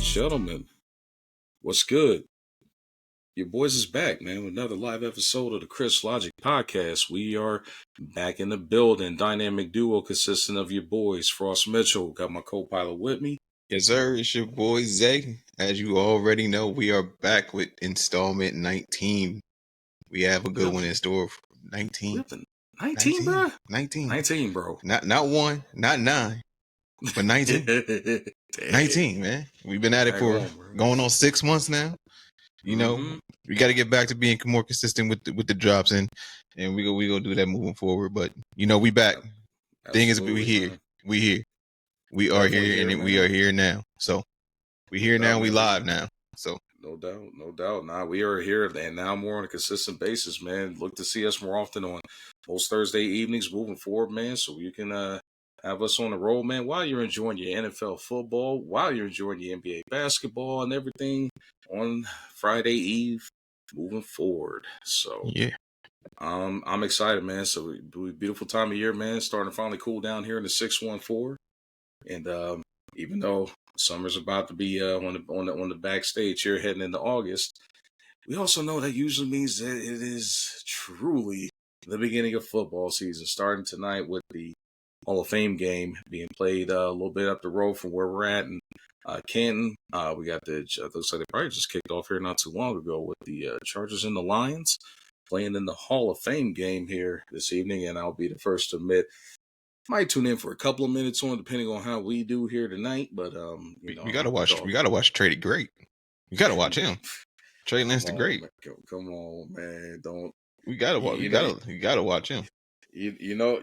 gentlemen, what's good? Your boys is back, man, with another live episode of the Chris Logic podcast. We are back in the building. Dynamic duo consisting of your boys, Frost Mitchell. Got my co-pilot with me. Yes, sir. It's your boy Zay. As you already know, we are back with installment 19. We have a good one in store. 19. 19, bro? 19. 19, bro. Not one, not 9, but 19. 19, man. We've been at it for going on 6 months now. You know, we got to get back to being more consistent with the drops, and we go do that moving forward. But you know, we back. Thing is, we here. Man. We here. We are here, and we are here now. So we here now. We live now. So no doubt. Nah, we are here, and now more on a consistent basis, man. Look to see us more often on most Thursday evenings moving forward, man. So you can have us on the road, man, while you're enjoying your NFL football, while you're enjoying your NBA basketball and everything on Friday Eve moving forward. So yeah. I'm excited, man. So beautiful time of year, man. Starting to finally cool down here in the 614. And even though summer's about to be on the backstage here heading into August, we also know that usually means that it is truly the beginning of football season, starting tonight with the Hall of Fame game being played a little bit up the road from where we're at in Canton. We got looks like they probably just kicked off here not too long ago with the Chargers and the Lions playing in the Hall of Fame game here this evening, and I'll be the first to admit, might tune in for a couple of minutes on, depending on how we do here tonight. But we gotta watch. We gotta watch Trey the Great. You gotta watch him. Trey Lance the Great. Come on, man! Don't. We gotta watch. You gotta watch him. You know,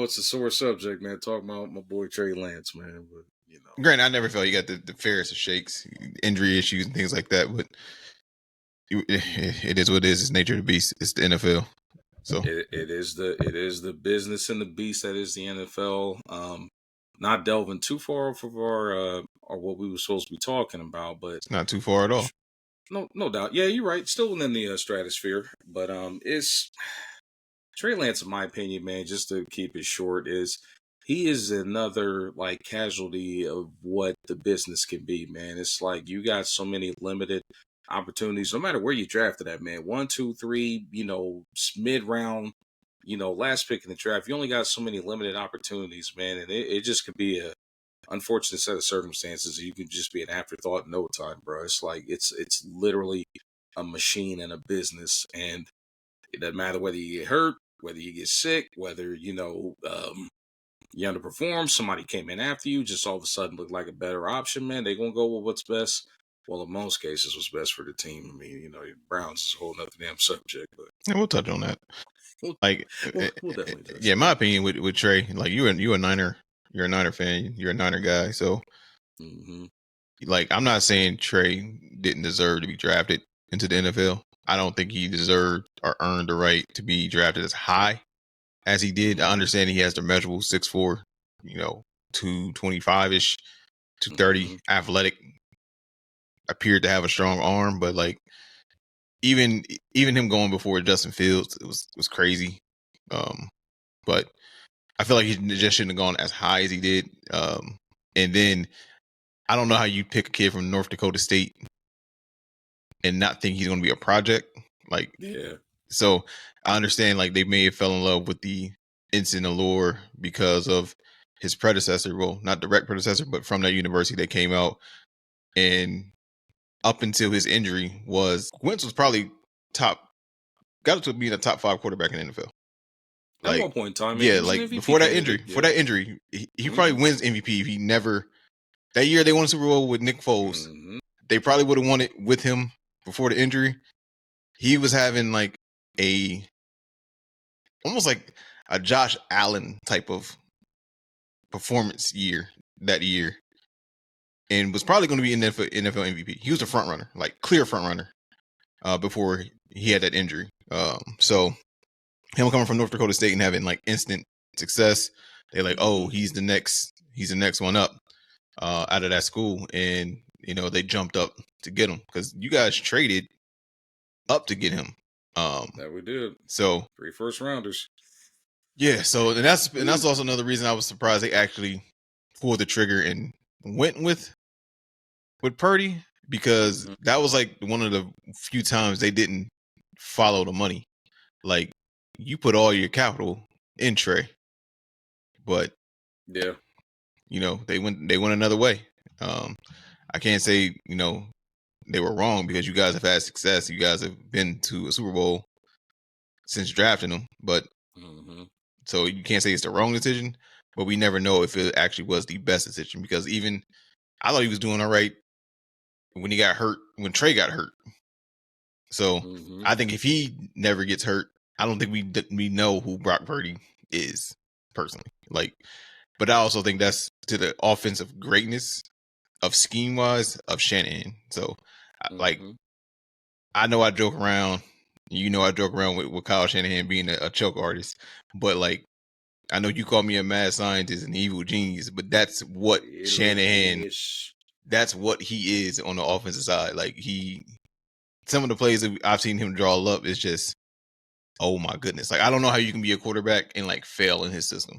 it's a sore subject, man. Talking about my boy Trey Lance, man. But you know, granted, I never felt you got the fairest of shakes, injury issues, and things like that. But it is what it is. It's nature of the beast. It's the NFL. So it is the business and the beast that is the NFL. Not delving too far off of our or what we were supposed to be talking about, but it's not too far at all. No doubt. Yeah, you're right. Still within the stratosphere, but it's Trey Lance, in my opinion, man. Just to keep it short, he is another like casualty of what the business can be, man. It's like you got so many limited opportunities, no matter where you drafted that, man. 1, 2, 3, mid round, last pick in the draft. You only got so many limited opportunities, man, and it just could be a unfortunate set of circumstances. You can just be an afterthought in no time, bro. It's like it's literally a machine and a business, and it doesn't matter whether you get hurt, whether you get sick, whether you underperform. Somebody came in after you, just all of a sudden look like a better option, man. They're gonna go with what's best. Well, in most cases, what's best for the team. I mean, Browns is a whole nother damn subject, but yeah, we'll touch on that. We'll definitely touch. Yeah, my opinion with Trey, like you a Niner, you're a Niner fan, you're a Niner guy, so like I'm not saying Trey didn't deserve to be drafted into the NFL. I don't think he deserved or earned the right to be drafted as high as he did. I understand he has the measurable 6'4", 225-ish, 230, athletic. Appeared to have a strong arm, but like even him going before Justin Fields, it was crazy. But I feel like he just shouldn't have gone as high as he did. And then I don't know how you pick a kid from North Dakota State and not think he's going to be a project. Like, yeah. So I understand like they may have fell in love with the instant allure because of his predecessor. Well, not direct predecessor, but from that university they came out. And up until his injury, Wentz was probably got to be the top 5 quarterback in the NFL. Like, at one point in time, yeah, like before that injury, he probably wins MVP if he never. That year they won the Super Bowl with Nick Foles. They probably would have won it with him before the injury. He was having like almost like a Josh Allen type of performance that year. And was probably going to be NFL MVP. He was a front runner, like clear front runner, before he had that injury. So him coming from North Dakota State and having like instant success, they're like, oh, he's the next one up out of that school, and they jumped up to get him because you guys traded up to get him. That we did. So 3 first rounders. Yeah. So and that's also another reason I was surprised they actually pulled the trigger and went with with Purdy because Mhm. that was like one of the few times they didn't follow the money. Like you put all your capital in Trey, but Yeah. they went another way. Um, I can't say they were wrong because you guys have had success. You guys have been to a Super Bowl since drafting them, but Mhm. so you can't say it's the wrong decision. But we never know if it actually was the best decision because even I thought he was doing all right when he got hurt, when Trey got hurt. So Mhm. I think if he never gets hurt, I don't think we know who Brock Purdy is personally. Like, but I also think that's to the offensive greatness of scheme wise of Shanahan. So like Mhm. I know I joke around, I joke around with Kyle Shanahan being a choke artist, but like I know you call me a mad scientist and evil genius, but that's what Literally Shanahan. genius. That's what he is on the offensive side. Like some of the plays that I've seen him draw up is just, oh my goodness. Like I don't know how you can be a quarterback and like fail in his system.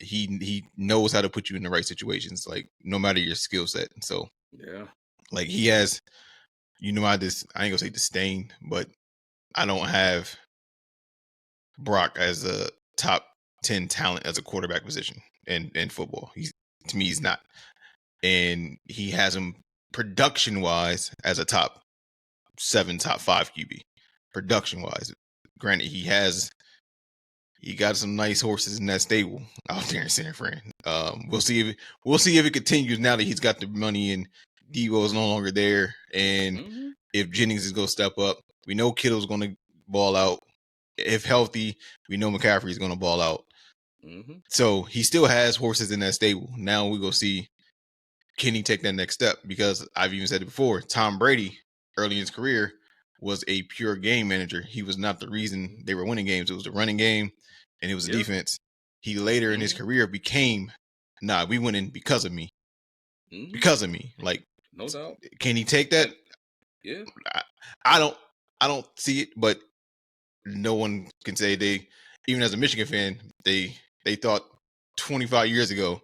He knows how to put you in the right situations, like no matter your skill set. So Yeah. like he has, I ain't gonna say disdain, but I don't have Brock as a top 10 talent as a quarterback position in football. To me, he's not. And he has him production wise as a top 7, top 5 QB. Production wise. Granted, he got some nice horses in that stable out there in San Fran. We'll see if it continues now that he's got the money and Devo is no longer there, and Mhm. if Jennings is going to step up. We know Kittle's going to ball out. If healthy, we know McCaffrey's going to ball out. Mhm. So he still has horses in that stable. Now we go see, can he take that next step? Because I've even said it before. Tom Brady, early in his career, was a pure game manager. He was not the reason they were winning games. It was the running game and it was the Yeah. defense. He later in his Mhm. career became, nah, we winning because of me. Mhm. Because of me. Like, No doubt. can he take that? And yeah. I, I don't see it, but no one can say even as a Michigan fan, they thought 25 years ago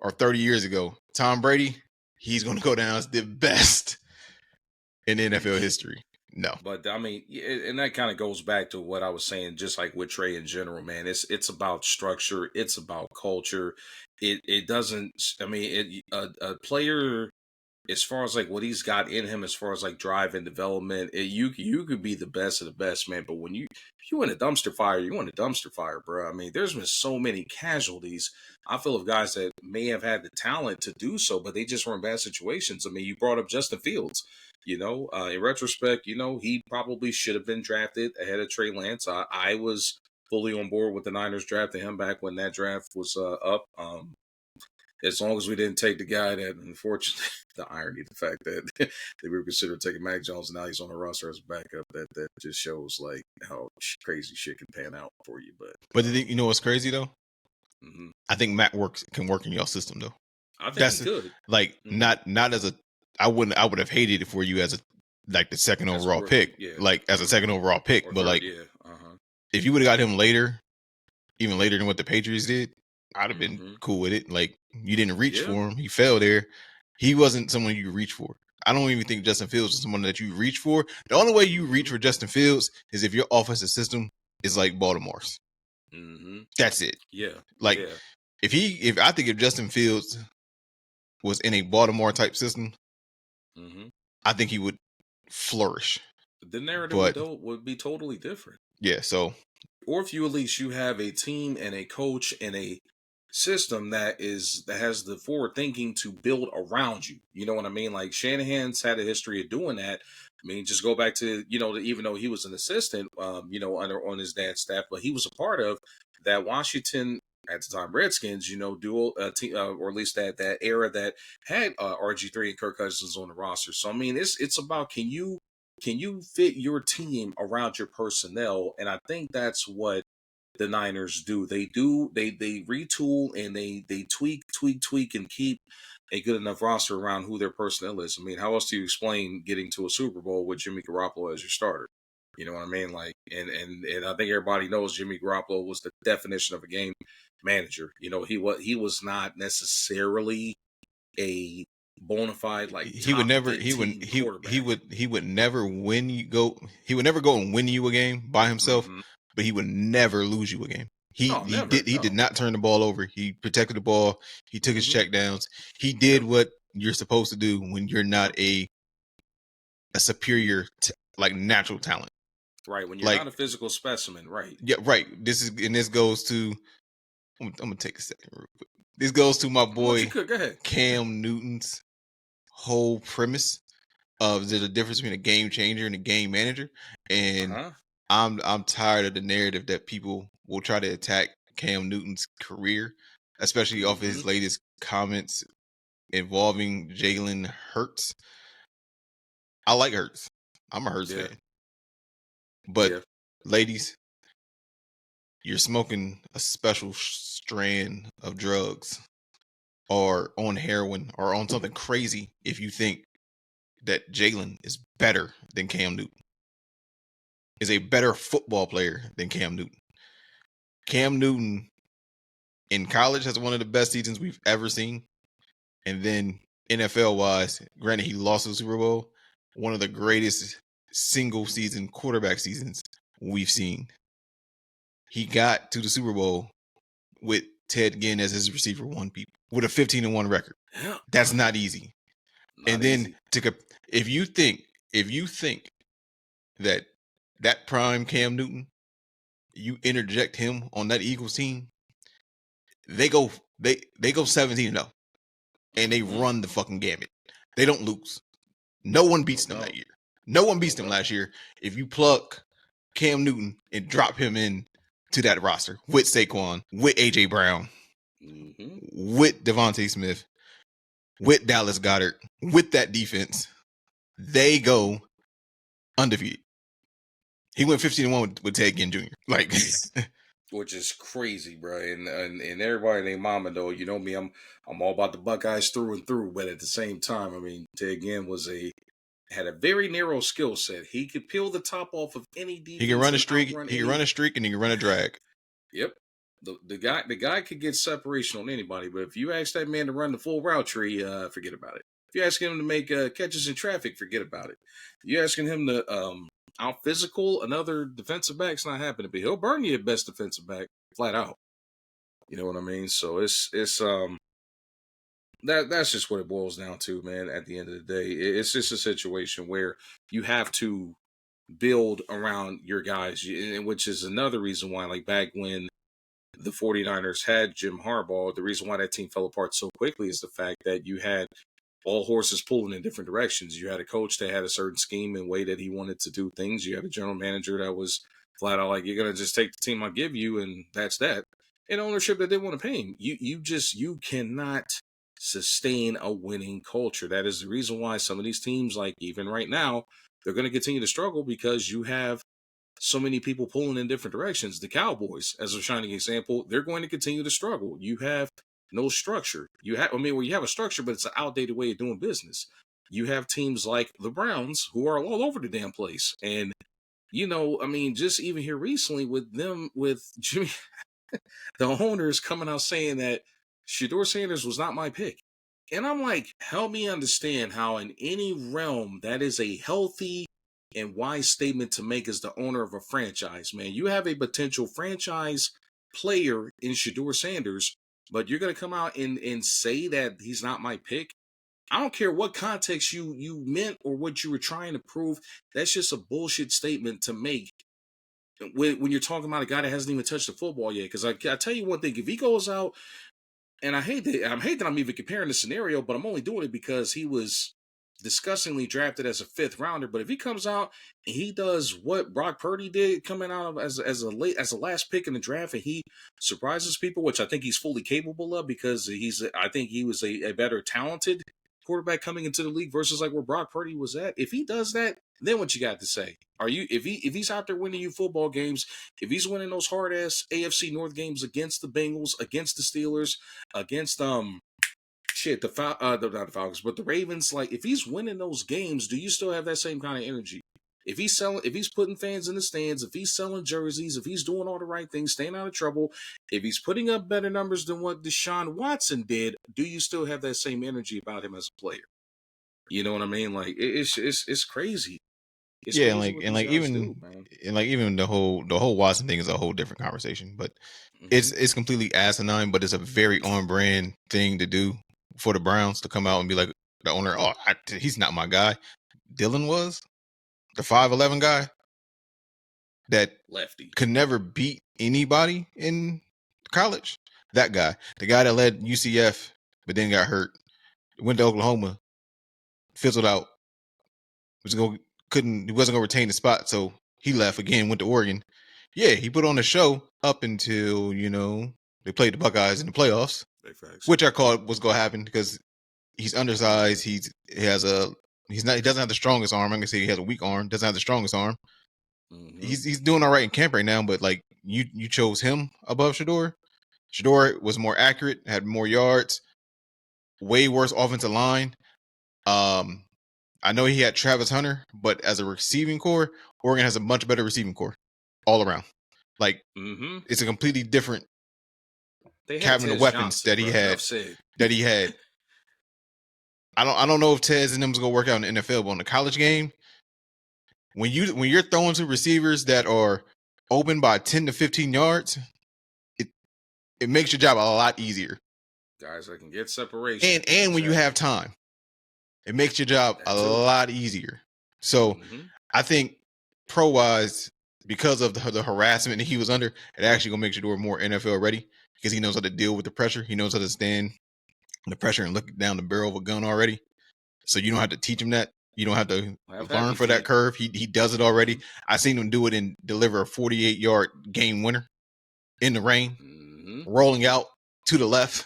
or 30 years ago, Tom Brady, he's going to go down as the best in NFL history. No. But I mean, and that kind of goes back to what I was saying, just like with Trey in general, man. It's about structure, it's about culture. It doesn't. I mean, a player as far as like what he's got in him, as far as like drive and development, you could be the best of the best, man. But when if you in a dumpster fire, you in a dumpster fire, bro. I mean, there's been so many casualties. I feel of guys that may have had the talent to do so, but they just were in bad situations. I mean, you brought up Justin Fields. In retrospect, he probably should have been drafted ahead of Trey Lance. I was fully on board with the Niners drafting him back when that draft was up. As long as we didn't take the guy that, unfortunately, the irony, the fact that we were considered taking Mac Jones and now he's on the roster as a backup, that just shows like how crazy shit can pan out for you. But But you know what's crazy though? mhm. I think Matt can work in your system though. I think he That's could. like Hmm. not as a I would have hated it for you as a like the second As a overall rookie, pick, yeah. like as a second overall pick, Or but third, like yeah. Uh-huh. if you would have got him later, even later than what the Patriots did, I'd have been Hmm. cool with it. Like you didn't reach Yeah. for him, he fell there. He wasn't someone you reach for. I don't even think Justin Fields was someone that you reach for. The only way you reach Hmm. for Justin Fields is if your offensive system is like Baltimore's. Hmm. That's it. Yeah. Like Yeah. if I think if Justin Fields was in a Baltimore type system, Hmm. I think he would flourish. The narrative But would be totally different. yeah, so Or if you at least you have a team and a coach and a system that has the forward thinking to build around you. You know what I mean? Like Shanahan's had a history of doing that. I mean, just go back to even though he was an assistant, under on his dad's staff, but he was a part of that Washington at the time Redskins, dual team, or at least that era that had RG3 and Kirk Cousins on the roster. So I mean, it's about can you fit your team around your personnel, and I think that's what the Niners do. They retool and they tweak and keep a good enough roster around who their personnel is. I mean, how else do you explain getting to a Super Bowl with Jimmy Garoppolo as your starter? You know what I mean? Like, and I think everybody knows Jimmy Garoppolo was the definition of a game manager. He was not necessarily a bona fide like he would top never 15 quarterback. he would never win you go he would never go and win you a game by himself, Mm-hmm. but he would never lose you a game. No, never. He did No. not turn the ball over. He protected the ball. He took his Mm-hmm. check downs. He did Yep. what you're supposed to do when you're not a superior like natural talent. Right. When you're Like not a physical specimen, right. yeah, right. This goes to I'm gonna take a second real quick. This goes to my What you boy could go ahead. Cam Newton's whole premise of there's a difference between a game changer and a game manager, and Uh-huh. I'm tired of the narrative that people will try to attack Cam Newton's career, especially off of Mm-hmm. his latest comments involving Jalen Hurts. I like Hurts. I'm a Hurts Yeah. fan, but Yeah. ladies, you're smoking a special strand of drugs or on heroin or on something crazy if you think that Jalen is better than Cam Newton, is a better football player than Cam Newton. Cam Newton in college has one of the best seasons we've ever seen. And then NFL wise, granted, he lost the Super Bowl, one of the greatest single season quarterback seasons we've seen. He got to the Super Bowl with Ted Ginn as his receiver one people with a 15-1 record. Yeah. That's not easy. Not And then easy. if you think that prime Cam Newton, you interject him on that Eagles team, they go 17-0 and they Mm-hmm. run the fucking gamut. They don't lose. No one beats them that year. No one beats them last year. If you pluck Cam Newton and drop him in to that roster with Saquon, with AJ Brown, Mm-hmm. with Devontae Smith, with Dallas Goedert, with that defense, they go undefeated. He went 15-1 with Ted Ginn Jr. Like, Which is crazy, bro. And everybody named Mama though, you know me, I'm all about the Buckeyes through and through. But at the same time, I mean, Ted Ginn had a very narrow skill set. He could peel the top off of any defense. he can run a and streak. outrun He can run a streak and he can run a drag. Yep. The guy could get separation on anybody, but if you ask that man to run the full route tree, forget about it. If you ask him to make catches in traffic, forget about it. You asking him to out physical another defensive back, it's not happening. But he'll burn you at best defensive back, flat out. You know what I mean? So it's that's just what it boils down to, man. At the end of the day, it's just a situation where you have to build around your guys, which is another reason why, like back when the 49ers had Jim Harbaugh, the reason why that team fell apart so quickly is the fact that you had all horses pulling in different directions. You had a coach that had a certain scheme and way that he wanted to do things. You had a general manager that was flat out like, you're going to just take the team I give you and that's that. And ownership that didn't want to pay him. You cannot sustain a winning culture. That is the reason why some of these teams, like even right now, they're going to continue to struggle because you have so many people pulling in different directions. The Cowboys, as a shining example, they're going to continue to struggle. You have no structure. You have a structure, but it's an outdated way of doing business. You have teams like the Browns who are all over the damn place. And, just even here recently with Jimmy, the owners coming out saying that Shedeur Sanders was not my pick. And I'm like, help me understand how in any realm that is a healthy and wise statement to make as the owner of a franchise, man. You have a potential franchise player in Shedeur Sanders, but you're going to come out and say that he's not my pick. I don't care what context you meant or what you were trying to prove. That's just a bullshit statement to make when you're talking about a guy that hasn't even touched the football yet. Because I tell you one thing, if he goes out, and I hate that I'm even comparing the scenario, but I'm only doing it because he was disgustingly drafted as a fifth rounder. But if he comes out and he does what Brock Purdy did, coming out as a last pick in the draft, and he surprises people, which I think he's fully capable of because I think he was a better talented quarterback coming into the league versus like where Brock Purdy was at. If he does that, then what you got to say? If he's out there winning you football games, if he's winning those hard ass AFC North games against the Bengals, against the Steelers, against not the Falcons, but the Ravens, like if he's winning those games, do you still have that same kind of energy? If he's putting fans in the stands, if he's selling jerseys, if he's doing all the right things, staying out of trouble, if he's putting up better numbers than what Deshaun Watson did, do you still have that same energy about him as a player? You know what I mean? Like it's crazy. It's Yeah, crazy what these guys do, man. even the whole Watson thing is a whole different conversation. But it's completely asinine, but it's a very on brand thing to do for the Browns to come out and be like the owner. Oh, he's not my guy. Dylan was the 5'11" guy that Lefty could never beat anybody in college. That guy, the guy that led UCF, but then got hurt, went to Oklahoma, fizzled out, he wasn't gonna retain the spot, so he left again, went to Oregon. Yeah, he put on a show up until they played the Buckeyes in the playoffs, which I called was gonna happen because he's undersized. He doesn't have the strongest arm. I'm gonna say he has a weak arm. Doesn't have the strongest arm. He's doing all right in camp right now, but like you chose him above Shador. Shador was more accurate, had more yards, way worse offensive line. I know he had Travis Hunter, but as a receiving core, Oregon has a much better receiving core all around. Like it's a completely different cabinet of weapons that he had. I don't know if Tez and them is gonna work out in the NFL, but on the college game, when you're throwing to receivers that are open by 10 to 15 yards, it makes your job a lot easier. Guys that can get separation. And when you have time, it makes your job a lot easier. So I think pro-wise, because of the harassment that he was under, it actually gonna make Shador more NFL ready because he knows how to deal with the pressure. He knows how to stand the pressure and look down the barrel of a gun already. So you don't have to teach him that. You don't have to learn for that curve. He does it already. I seen him do it and deliver a 48-yard game winner in the rain, rolling out to the left,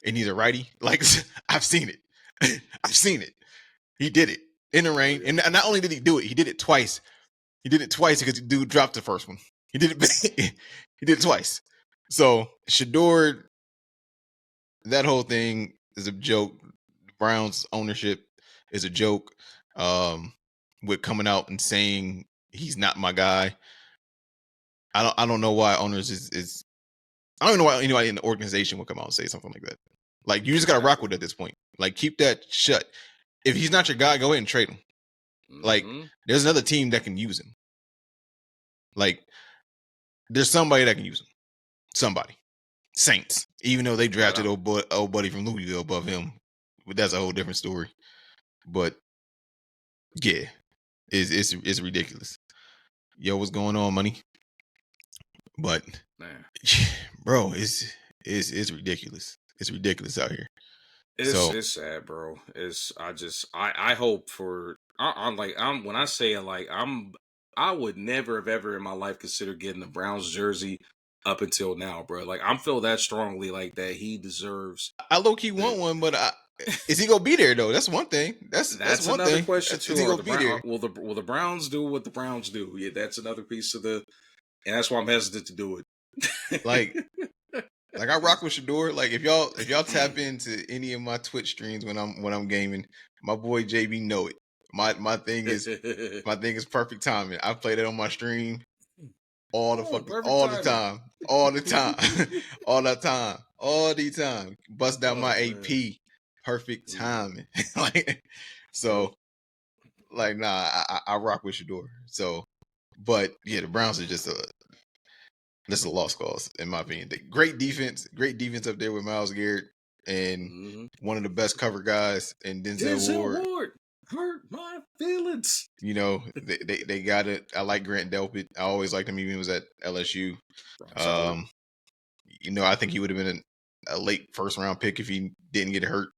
and he's a righty. Like I've seen it. I've seen it. He did it in the rain, and not only did he do it, he did it twice. He did it twice because the dude dropped the first one. He did it. He did it twice. So Shador, that whole thing is a joke. The Browns ownership is a joke. With coming out and saying he's not my guy. I don't know why owners is I don't even know why anybody in the organization would come out and say something like that. Like you just gotta rock with it at this point. Like keep that shut. If he's not your guy, go ahead and trade him. Like there's another team that can use him. Like there's somebody that can use him. Somebody. Saints. Even though they drafted old buddy from Louisville above him. But that's a whole different story. But yeah, it's ridiculous. Yo, what's going on, money? But bro, it's ridiculous. It's ridiculous out here. It's sad, bro. I hope for when I say it, like I would never have ever in my life considered getting a Browns jersey up until now, bro. Like I'm feel that strongly like that he deserves. I low key want one, but is he gonna be there though? That's one thing. That's one another thing. question too. Is he gonna be there? Will the Browns do what the Browns do? Yeah, that's another piece of and that's why I'm hesitant to do it. Like I rock with Shador. Like if y'all tap into any of my Twitch streams when I'm gaming, my boy JB know it. My thing is perfect timing. I play that on my stream all the time. Bust out my AP. Perfect timing. Like so. Like nah, I rock with Shador. So, but yeah, the Browns are just a lost cause in my opinion. Great defense up there with Myles Garrett and one of the best cover guys and Denzel Ward. Hurt my feelings. You know, they got it. I like Grant Delpit. I always liked him even when he was at LSU. You know, I think he would have been a late first round pick if he didn't get hurt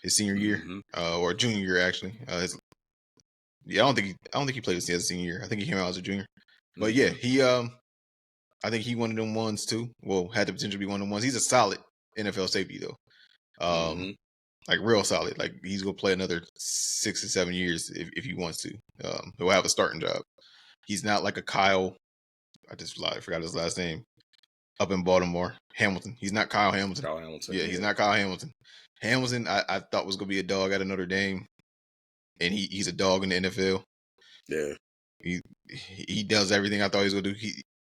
his senior year or junior year actually. I don't think he played as a senior year. I think he came out as a junior. But yeah, he I think he one of them ones too. Well, had the potential to be one of them ones. He's a solid NFL safety though. Like real solid. Like he's gonna play another 6 or 7 years if he wants to. He'll have a starting job. He's not like a Kyle. I forgot his last name. Up in Baltimore, Hamilton. He's not Kyle Hamilton. Yeah, he's not Kyle Hamilton. Hamilton, I thought was gonna be a dog out of Notre Dame, and he's a dog in the NFL. Yeah. He does everything I thought he was gonna do.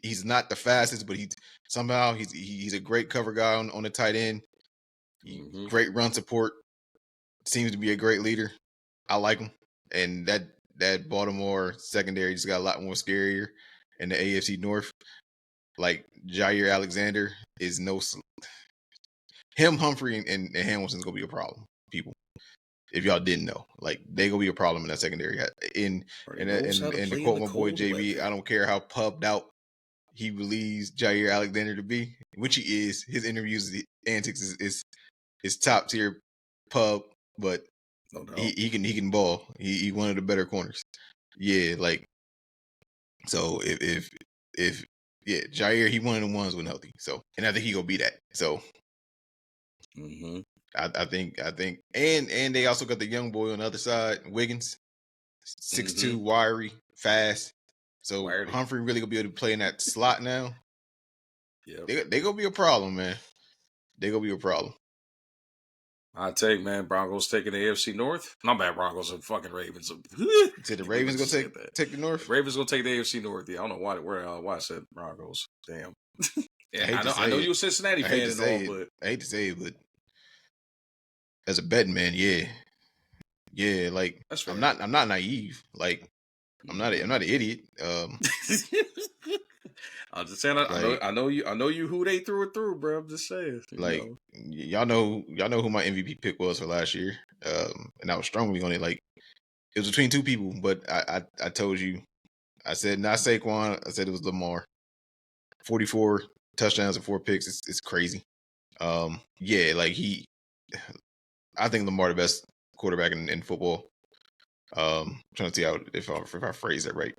He's not the fastest, but he's a great cover guy on the tight end. Great run support. Seems to be a great leader. I like him, and that Baltimore secondary just got a lot more scarier. In the AFC North, like Jair Alexander is him, Humphrey, and Hamilton's gonna be a problem, people. If y'all didn't know, like they gonna be a problem in that secondary. And to quote my boy JB, I don't care how pubbed out he believes Jair Alexander to be, which he is. His interviews, antics is top tier pub, but he can ball. He one of the better corners. Yeah, like so if Jair, he one of the ones when healthy. So and I think he gonna be that. So I think and they also got the young boy on the other side, Wiggins, 6'2", wiry, fast. So Humphrey really gonna be able to play in that slot now. Yeah, they gonna be a problem, man. They gonna be a problem. I take, man, Broncos taking the AFC North. Not bad, Broncos and fucking Ravens. Did the Ravens gonna take the North? The Ravens gonna take the AFC North. Yeah, I don't know why I said Broncos. Damn. Yeah, I know you're a Cincinnati fan and all, but I hate to say it, but as a betting man, yeah, like I'm not naive. Like I'm not an idiot. I'm just saying, I know you who they threw it through, bro. I'm just saying. Y'all know who my MVP pick was for last year. And I was strongly on it. Like it was between two people, but I told you, I said not Saquon. I said it was Lamar. 44 touchdowns and 4 picks. It's crazy. Yeah, like I think Lamar the best quarterback in football. Trying to see if I phrase that right.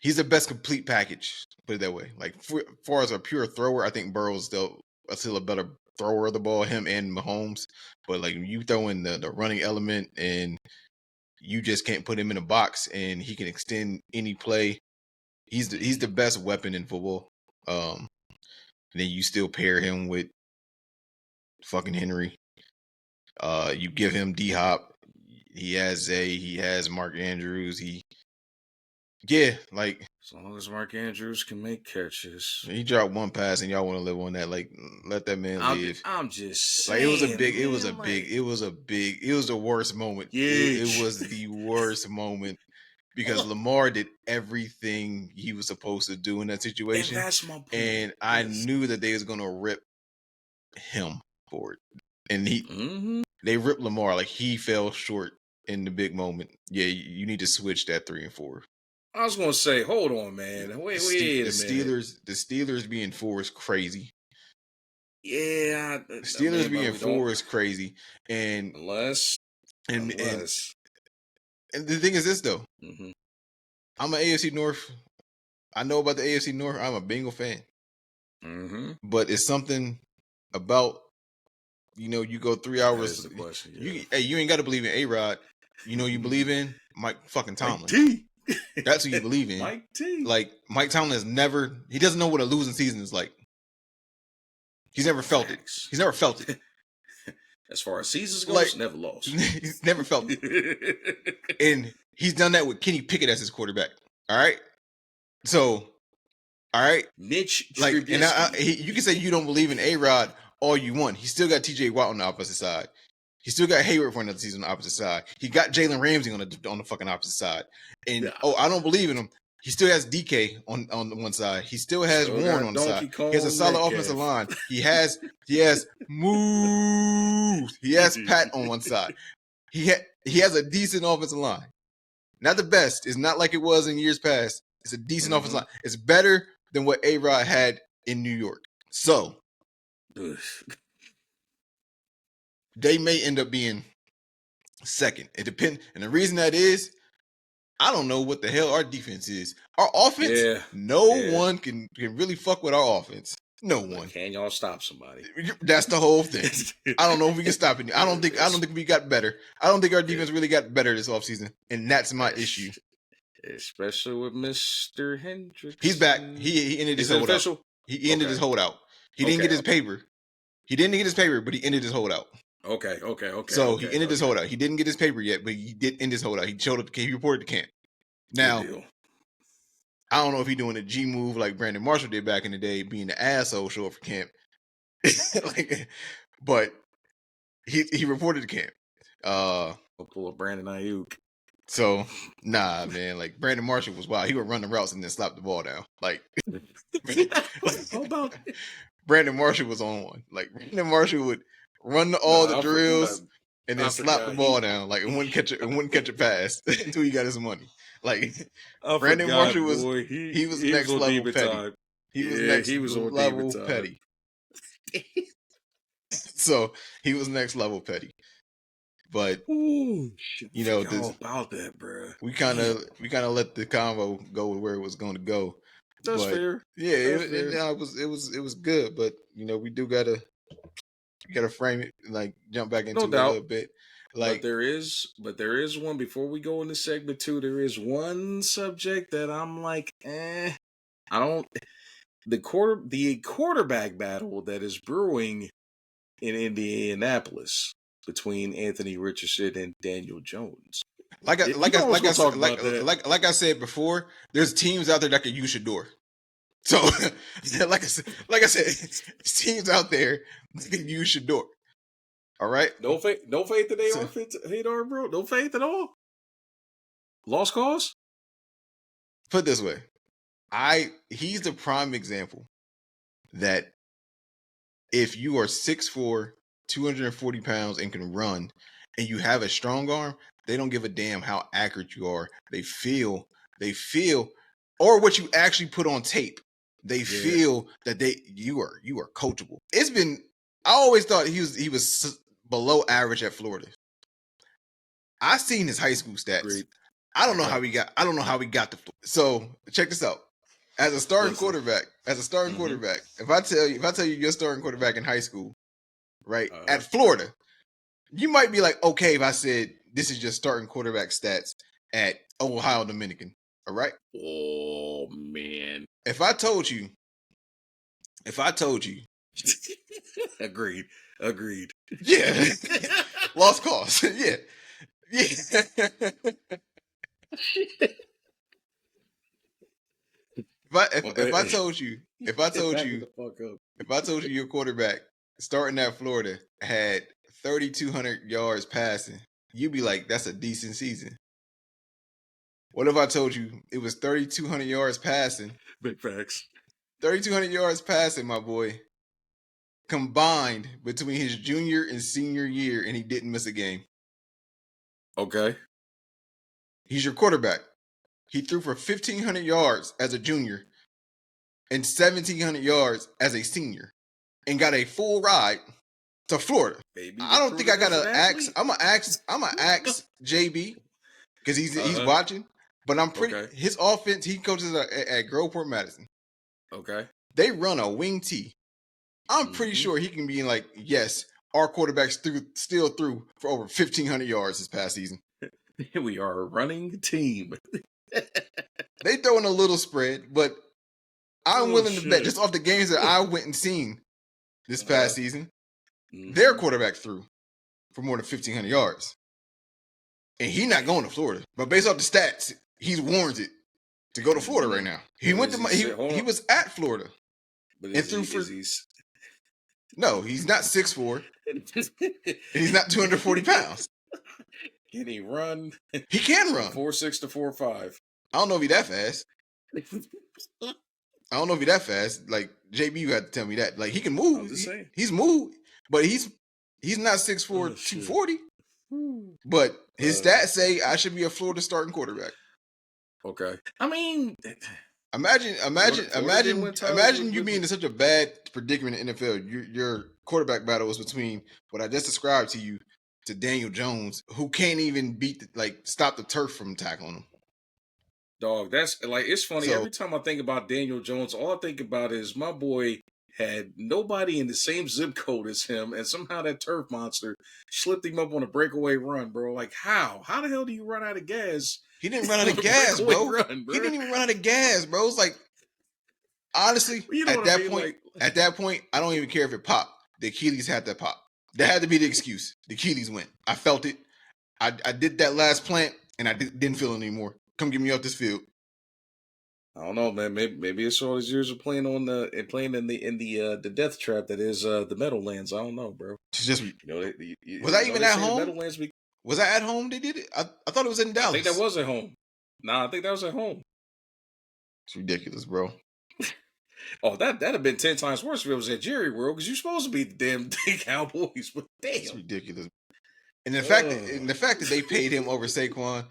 He's the best complete package. Put it that way. Like as far as a pure thrower, I think Burrow's still a better thrower of the ball. Him and Mahomes. But like you throw in the running element and you just can't put him in a box and he can extend any play. He's the best weapon in football. And then you still pair him with fucking Henry. You give him D-Hop. He has Zay. He has Mark Andrews. Like as long as Mark Andrews can make catches. He dropped one pass and y'all want to live on that. Like let that man live. I'm just saying. Like it was the worst moment. It was the worst moment because Lamar did everything he was supposed to do in that situation. And that's my point. And I knew that they was gonna rip him for it. And they ripped Lamar. Like he fell short in the big moment. Yeah, you need to switch that 3 and 4. I was gonna say, hold on, man. Wait a minute. The Steelers being 4 is crazy. Yeah, the Steelers being 4 is crazy. And unless. And the thing is this though. I'm an AFC North. I know about the AFC North. I'm a Bengal fan. But it's something about you go 3 hours. That is the question, yeah. You ain't got to believe in A-Rod. You believe in Mike fucking Tomlin. That's who you believe in. Mike T. Like Mike Tomlin he doesn't know what a losing season is like. He's never felt it. He's never felt it. As far as seasons goes, never lost. He's never felt it. And he's done that with Kenny Pickett as his quarterback. All right. So, all right. Mitch Trubisky. And you can say you don't believe in A-Rod all you want. He still got TJ Watt on the opposite side. He still got Hayward for another season on the opposite side. He got Jalen Ramsey on the fucking opposite side. And I don't believe in him. He still has DK on the one side. He still has Warren on the side. He has a solid offensive line. He has moves. He has Pat on one side. He has a decent offensive line. Not the best. It's not like it was in years past. It's a decent offensive line. It's better than what A-Rod had in New York. So they may end up being second. It depends. And the reason that is, I don't know what the hell our defense is. Our offense, one can really fuck with our offense. No one. Can y'all stop somebody? That's the whole thing. I don't know if we can stop it. I don't think we got better. I don't think our defense really got better this offseason. And that's my issue. Especially with Mr. Hendricks. He's back. He ended his holdout. He ended his holdout. He didn't get his paper. He didn't get his paper, but he ended his holdout. Okay. So he ended his holdout. He didn't get his paper yet, but he did end his holdout. He reported to camp. Now, deal. I don't know if he's doing a G move like Brandon Marshall did back in the day, being the asshole show up for camp. But he reported to camp. I'll pull a Brandon Ayuk. So nah, man. Like Brandon Marshall was wild. He would run the routes and then slap the ball down. Like How about Brandon Marshall was on one. Like Brandon Marshall would run all the drills and then slap the ball down. Like it wouldn't catch a pass until he got his money. Like Brandon Marshall was boy. he was next level petty. Time. He was next level petty. So he was next level petty. But ooh, you know, all about that, bro. We kind of let the convo go where it was going to go. That's fair. Yeah, it was good. But you know, we do gotta frame it, like jump back into it a little bit. Like but there is one before we go into segment 2. There is one subject that I'm like, I don't. The quarterback battle that is brewing in Indianapolis between Anthony Richardson and Daniel Jones. Like I said before, there's teams out there that could use Shador. So, like I said, teams out there that can use Shador. All right, no faith that they are bro. No faith at all. Lost cause. Put it this way, he's the prime example that if you are 6'4", 240 pounds and can run, and you have a strong arm, they don't give a damn how accurate you are. They feel, or what you actually put on tape. They feel that you are coachable. I always thought he was below average at Florida. I seen his high school stats. Great. I don't know how he got the Florida. So check this out. As a starting quarterback, if I tell you you're starting quarterback in high school, right, at Florida, you might be like, okay, if I said this is just starting quarterback stats at Ohio Dominican, all right? Oh man! If I told you, agreed. Yeah, lost cause. Yeah. If I told you your quarterback starting at Florida had 3,200 yards passing, you'd be like, that's a decent season. What if I told you it was 3,200 yards passing? Big facts. 3,200 yards passing, my boy, combined between his junior and senior year, and he didn't miss a game. Okay. He's your quarterback. He threw for 1,500 yards as a junior and 1,700 yards as a senior and got a full ride to Florida. Baby, I don't think I got to ask. I'm going to ask JB because he's watching. But I'm pretty his offense, he coaches at Groveport Madison. Okay. They run a wing T. I'm pretty sure he can be like, yes, our quarterback still threw for over 1,500 yards this past season. We are a running team. They throwing a little spread, but I'm willing to bet just off the games that I went and seen this past season, their quarterback threw for more than 1,500 yards. And he's not going to Florida. But based off the stats, he's warranted to go to Florida right now. He went to he was at Florida. But and threw for no, he's not 6'4". And he's not 240 pounds. Can he run? He can run. 4.6 to 4.5. I don't know if he's that fast. Like JB, you had to tell me that. Like he can move. I'm just saying. He's moved, but he's not 6'4", 240. But his stats say I should be a Florida starting quarterback. Okay. I mean, imagine you being in such a bad predicament in the NFL. Your quarterback battle was between what I just described to you to Daniel Jones, who can't even stop the turf from tackling him. Dog, that's like, it's funny. So, every time I think about Daniel Jones, all I think about is my boy had nobody in the same zip code as him, and somehow that turf monster slipped him up on a breakaway run, bro. Like, how? How the hell do you run out of gas? He didn't run out of gas, bro. He didn't even run out of gas, bro. It's like, honestly, at that point, I don't even care if it popped. The Achilles had to pop. That had to be the excuse. The Achilles went. I felt it. I did that last plant, and I didn't feel it anymore. Come get me off this field. I don't know, man. Maybe it's all his years of playing in the death trap that is the Meadowlands. I don't know, bro. It's just was I even they at say the home? Meadowlands. Was I at home? They did it. I thought it was in I think that Dallas. was at home. Nah, I think that was at home. It's ridiculous, bro. Oh, that'd have been 10 times worse if it was at Jerry World because you're supposed to be the damn Cowboys. But damn, it's ridiculous. And the fact that they paid him over Saquon,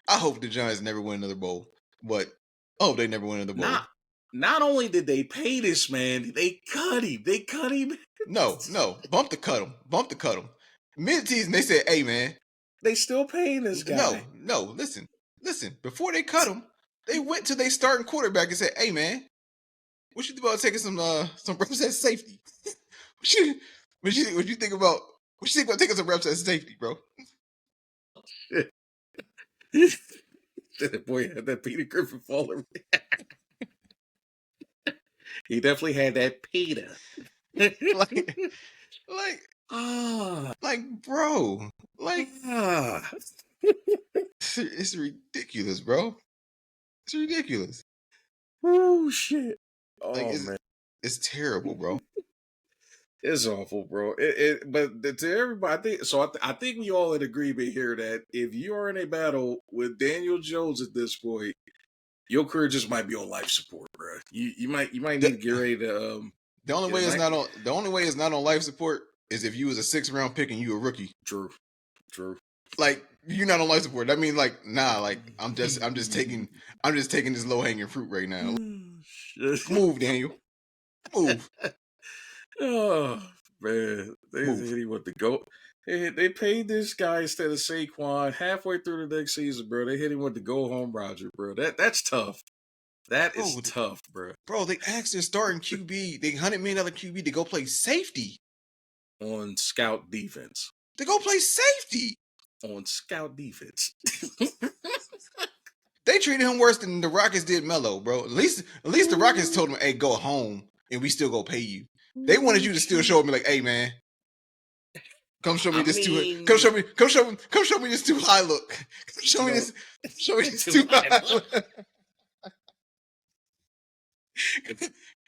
I hope the Giants never win another bowl. But I hope they never win another bowl. Not only did they pay this man, they cut him. They cut him. No, bump the cut him. Mid-season, they said, "Hey, man, they still paying this guy." No. Listen. Before they cut him, they went to their starting quarterback and said, "Hey, man, what you think about taking some reps at safety? what you think about taking some reps at safety, bro?" That boy had that Peter Griffin falling. He definitely had that Peter. Bro, it's ridiculous, bro. It's ridiculous. Oh shit! Oh man, it's terrible, bro. It's awful, bro. But to everybody, I think we all in agreement here that if you are in a battle with Daniel Jones at this point, your career just might be on life support, bro. You might need to get ready to. The only way it's not on life support is if you was a 6th round pick and you a rookie. True. Like you're not on life support. I mean, like nah. Like I'm just taking this low hanging fruit right now. Move, Daniel. Move. Oh man, they hit him with the goat. They paid this guy instead of Saquon halfway through the next season, bro. They hit him with the go home Roger, bro. That's tough. That is tough, bro. Bro, they asked their starting QB, they $100 million QB to go play safety on scout defense. To go play safety on scout defense. They treated him worse than the Rockets did Melo, bro. At least the Rockets told him, "Hey, go home, and we still go pay you." They wanted you to still show me, like, "Hey, man, come show me this too. Come show me this too high look. Show me this too high look.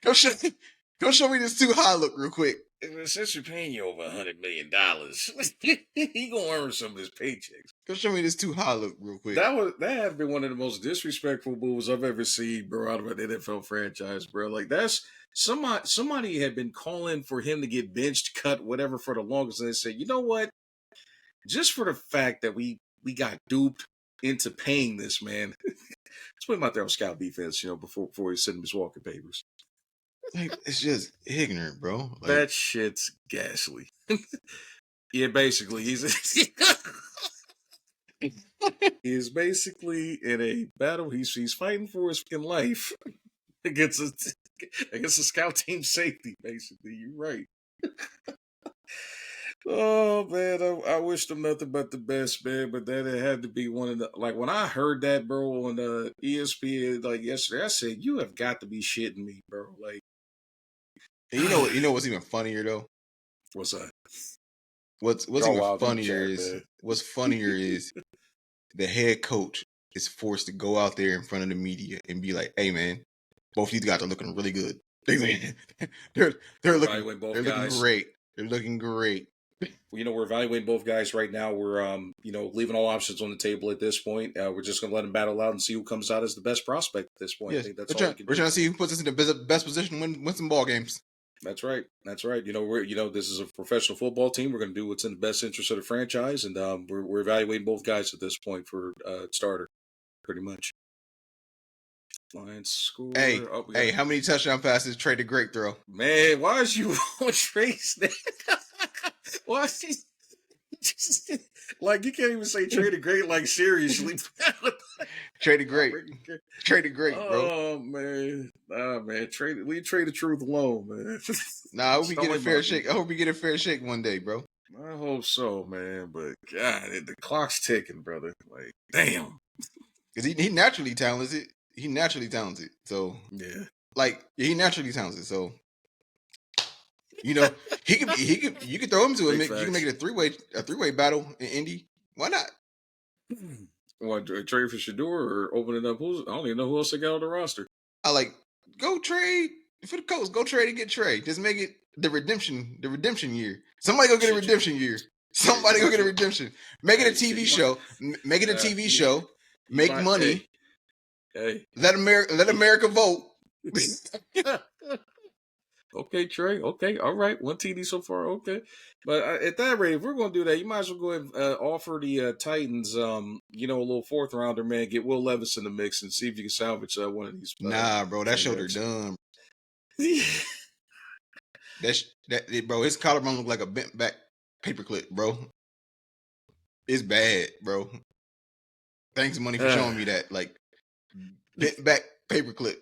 Come show me this too high look real quick." Since you're paying you over $100 million, he gonna earn some of his paychecks. Go show me this too high look real quick. That had been one of the most disrespectful moves I've ever seen, bro, out of an NFL franchise, bro. Like that's somebody had been calling for him to get benched, cut, whatever for the longest, and they said, you know what? Just for the fact that we got duped into paying this man, let's put him out there on scout defense, before he sent him his walking papers. Like, it's just ignorant, bro. Like, that shit's ghastly. Yeah, basically, he's basically in a battle. He's fighting for his fucking life against a scout team safety. Basically, you're right. Oh man, I wish them nothing but the best, man. But that it had to be one of the when I heard that, bro, on ESPN yesterday, I said, "You have got to be shitting me, bro!" Like. You know what's even funnier though? What's that? What's even funnier what's funnier is the head coach is forced to go out there in front of the media and be like, "Hey man, both these guys are looking really good. They're looking great. They're looking great." Well, we're evaluating both guys right now. We're leaving all options on the table at this point. We're just gonna let them battle out and see who comes out as the best prospect at this point. Yes. I think that's all we can do. We're trying to see who puts us in the best position to win some ball games. That's right. This is a professional football team. We're going to do what's in the best interest of the franchise, and we're evaluating both guys at this point for starter, pretty much. Lions score. Hey, how many touchdown passes Trey the Great throw? Man, why is you on Trey's that? Why is he... you can't even say Trey the Great seriously. Trey the Great. Trey the Great, bro. Oh man. Nah, man. We trade the truth alone, man. Nah, I hope we get a fair shake. I hope we get a fair shake one day, bro. I hope so, man. But God, the clock's ticking, brother. Like, damn. Because he naturally talented. So yeah. He naturally talented. So you could throw him to it. You can make it a three-way battle in Indy. Why not? What, trade for Shador or open it up? I don't even know who else they got on the roster. I like go trade for the Colts. Go trade and get Trey. Just make it the redemption year. Somebody go get a redemption year. Somebody go get a redemption. Make it a TV show. Make it a TV show. Make money. Hey. Let America vote. Okay, Trey. Okay, all right. One TD so far. Okay, but at that rate, if we're going to do that, you might as well go ahead and offer the Titans, a little fourth rounder, man. Get Will Levis in the mix and see if you can salvage one of these. Nah, bro, that shoulder done. Bro, his collarbone look like a bent back paperclip, bro. It's bad, bro. Thanks, money, for showing me that. Like bent back paperclip.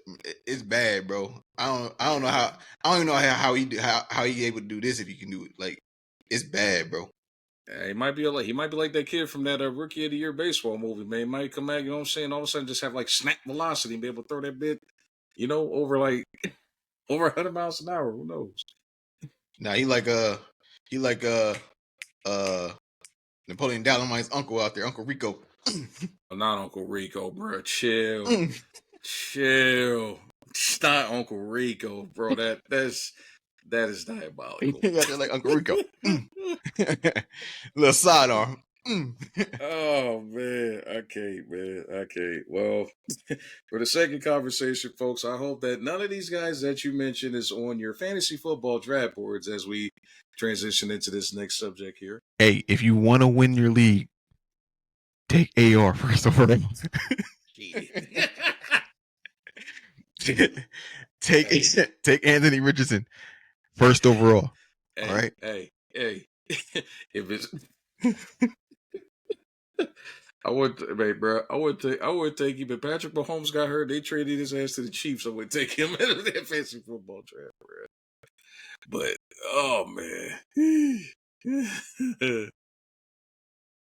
It's bad, bro. I don't know how. I don't even know how he able to do this if he can do it. Like it's bad, bro. He might be like that kid from that Rookie of the Year baseball movie, man. He might come back, you know what I'm saying? All of a sudden, just have like snap velocity and be able to throw that bit, over like over 100 miles an hour. Who knows? Nah, he like Napoleon Dynamite's uncle out there, Uncle Rico. Not Uncle Rico, bro. Chill. Chill. It's not Uncle Rico, bro. That is diabolical. He got there like Uncle Rico. Little sidearm. Oh man, I can't. Well, for the second conversation, folks, I hope that none of these guys that you mentioned is on your fantasy football draft boards as we transition into this next subject here. Hey, if you want to win your league, take AR first of all. Take Anthony Richardson first overall. Hey, all right. Hey, if it's I would take him. If Patrick Mahomes got hurt, they traded his ass to the Chiefs. I would take him out of that fantasy football draft, bro. But oh man,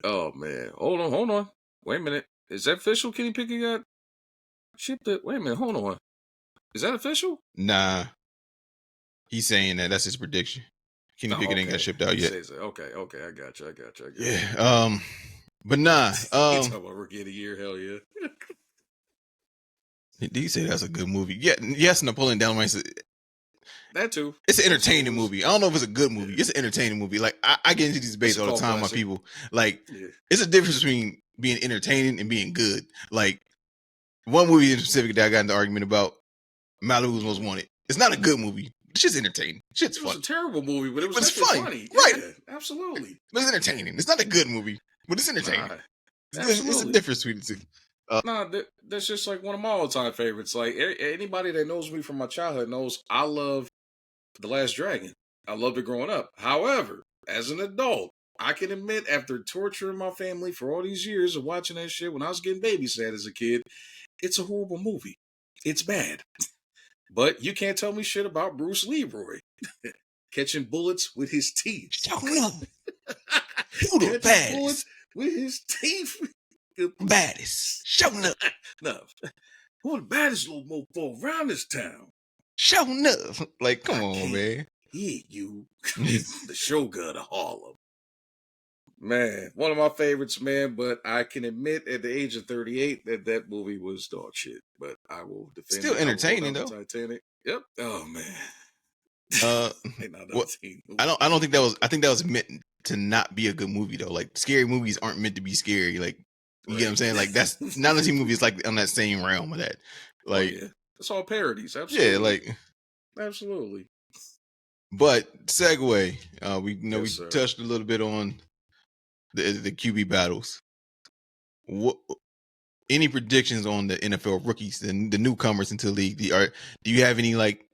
oh man, hold on. Wait a minute, is that official? Kenny Pickett got shipped it. Wait a minute, hold on. Is that official? Nah, he's saying that's his prediction. Kenny Pickett ain't got shipped out yet. Okay, I got you. Yeah, but nah. Talking about Rookie of the Year, hell yeah. Did you say that's a good movie? Yeah, yes, Napoleon Dynamite. That too. It's an entertaining movie. I don't know if it's a good movie. It's an entertaining movie. Like I get into these debates all the time with people. Like it's a difference between being entertaining and being good. Like one movie in specific that I got in the argument about, Malibu's Most Wanted. It's not a good movie. It's just entertaining. Shit's fun. It was a terrible movie, but it was funny. Right. Yeah, absolutely. But it's entertaining. It's not a good movie, but it's entertaining. It's a difference between the two. That's just like one of my all-time favorites. Like anybody that knows me from my childhood knows I love The Last Dragon. I loved it growing up. However, as an adult, I can admit after torturing my family for all these years of watching that shit when I was getting babysat as a kid, it's a horrible movie. It's bad. But you can't tell me shit about Bruce Leroy catching bullets with his teeth. Who the baddest? Bullets with his teeth. Baddest. Showing up. No. Who the baddest little mofo around this town? Showing up. Like, come on, man. Yeah, you. The Shogun of Harlem. Man, one of my favorites, man, but I can admit at the age of 38 that movie was dog shit. But I will defend Still entertaining, though. Titanic. Yep. Oh, man. I don't think that was. I think that was meant to not be a good movie though. Like scary movies aren't meant to be scary. Like you get what I'm saying. Like that's none of these movies like on that same realm of that. Like it's all parodies. Absolutely. Yeah, like absolutely. But segue. We touched a little bit on the QB battles. What? Any predictions on the NFL rookies and the newcomers into the league? Do you have any like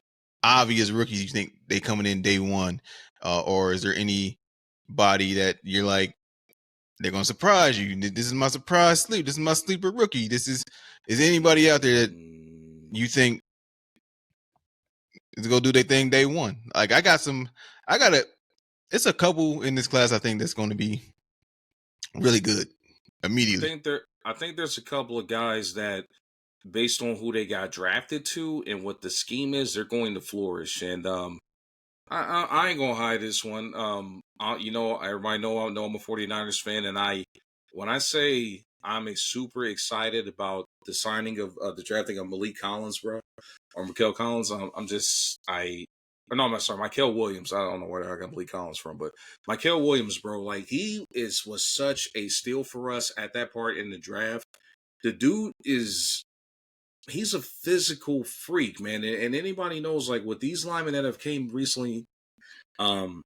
obvious rookies you think they coming in day one, or is there anybody that you're like they're gonna surprise you? This is my surprise sleep. This is my sleeper rookie. Is anybody out there that you think is gonna do their thing day one? Like it's a couple in this class I think that's going to be really good immediately. I think there's a couple of guys that, based on who they got drafted to and what the scheme is, they're going to flourish. And I ain't gonna hide this one. Everybody know I'm a 49ers fan, and when I say I'm super excited about the signing of the drafting of Malik Collins, bro, or Mikael Collins. Or no, I'm not sorry, Michael Williams. I don't know where I got Malik Collins from, but Michael Williams, bro, like was such a steal for us at that part in the draft. The dude he's a physical freak, man, and anybody knows like with these linemen that have came recently, um,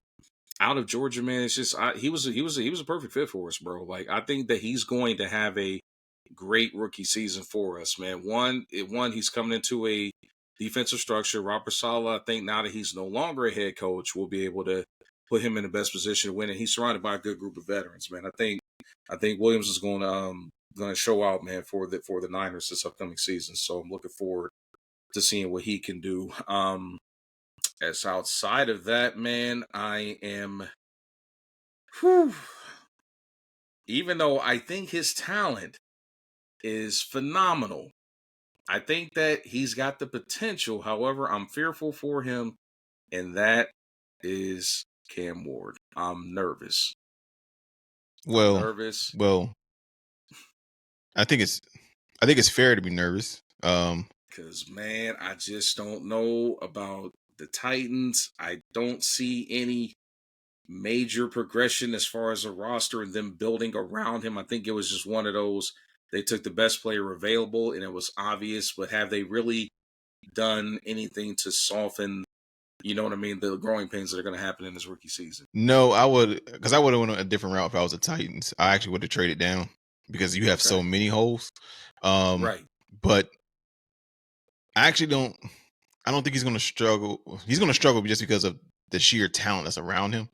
out of Georgia, man, it's just he was a perfect fit for us, bro. Like I think that he's going to have a great rookie season for us, man. One, he's coming into a defensive structure. Robert Saleh, I think now that he's no longer a head coach, will be able to put him in the best position to win. And he's surrounded by a good group of veterans, man. I think Williams is going to show out, man, for the Niners this upcoming season. So I'm looking forward to seeing what he can do. As outside of that, man, I am. Whew, even though I think his talent is phenomenal, I think that he's got the potential. However, I'm fearful for him, and that is Cam Ward. I'm nervous. Well, I think it's fair to be nervous. Because man, I just don't know about the Titans. I don't see any major progression as far as a roster and them building around him. I think it was just one of those. They took the best player available, and it was obvious. But have they really done anything to soften, you know what I mean, the growing pains that are going to happen in this rookie season? No, I would have went a different route if I was the Titans. I actually would have traded down because you have so many holes. Right. But I actually don't. I don't think he's going to struggle. He's going to struggle just because of the sheer talent that's around him.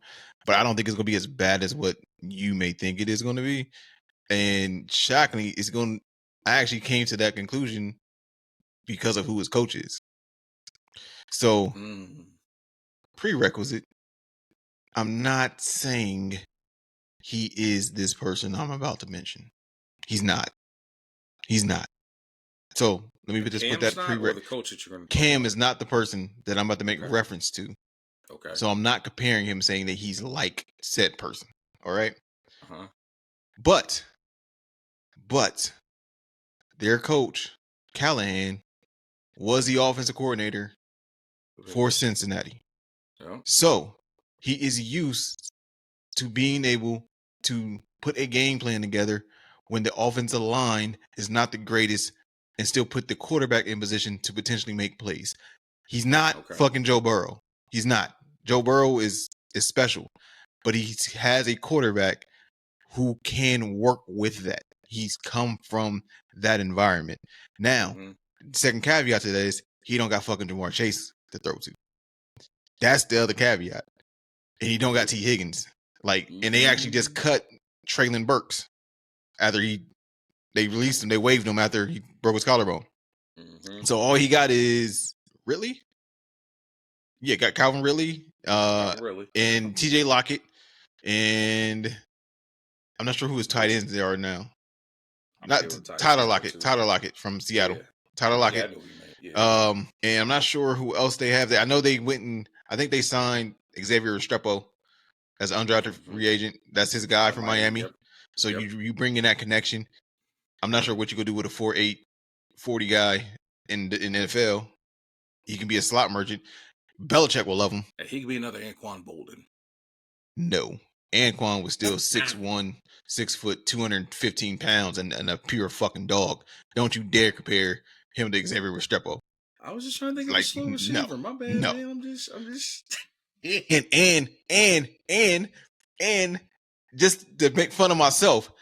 But I don't think it's going to be as bad as what you may think it is going to be. And shockingly, I actually came to that conclusion because of who his coach is. So, prerequisite, I'm not saying he is this person I'm about to mention. He's not. So let me just put that prerequisite. Cam is not the person that I'm about to make reference to. Okay. So I'm not comparing him saying that he's like said person. All right. Uh-huh. But their coach, Callahan, was the offensive coordinator for Cincinnati. Yeah. So he is used to being able to put a game plan together when the offensive line is not the greatest and still put the quarterback in position to potentially make plays. He's not fucking Joe Burrow. He's not. Joe Burrow is special, but he has a quarterback who can work with that. He's come from that environment. Now, second caveat to that is he don't got fucking Jamar Chase to throw to. That's the other caveat. And he don't got T. Higgins. And they actually just cut Traylon Burks after they released him. They waived him after he broke his collarbone. So all he got is Ridley. Yeah, got Calvin Ridley, and TJ Lockett, and I'm not sure who his tight ends they are now. Not Tyler Lockett. Tyler Lockett from Seattle. Yeah. Tyler Lockett. And I'm not sure who else they have there. I know they went and I think they signed Xavier Restrepo as an undrafted free agent. That's his guy from Miami. Yep. So you bring in that connection. I'm not sure what you could do with a 4'8", 40 guy in NFL. He can be a slot merchant. Belichick will love him. He could be another Anquan Bolden. No. Anquan was still 6'1", 6 foot, 215 pounds, and a pure fucking dog. Don't you dare compare him to Xavier Restrepo. I was just trying to think of a slow receiver. My bad, man. I'm just. and just to make fun of myself,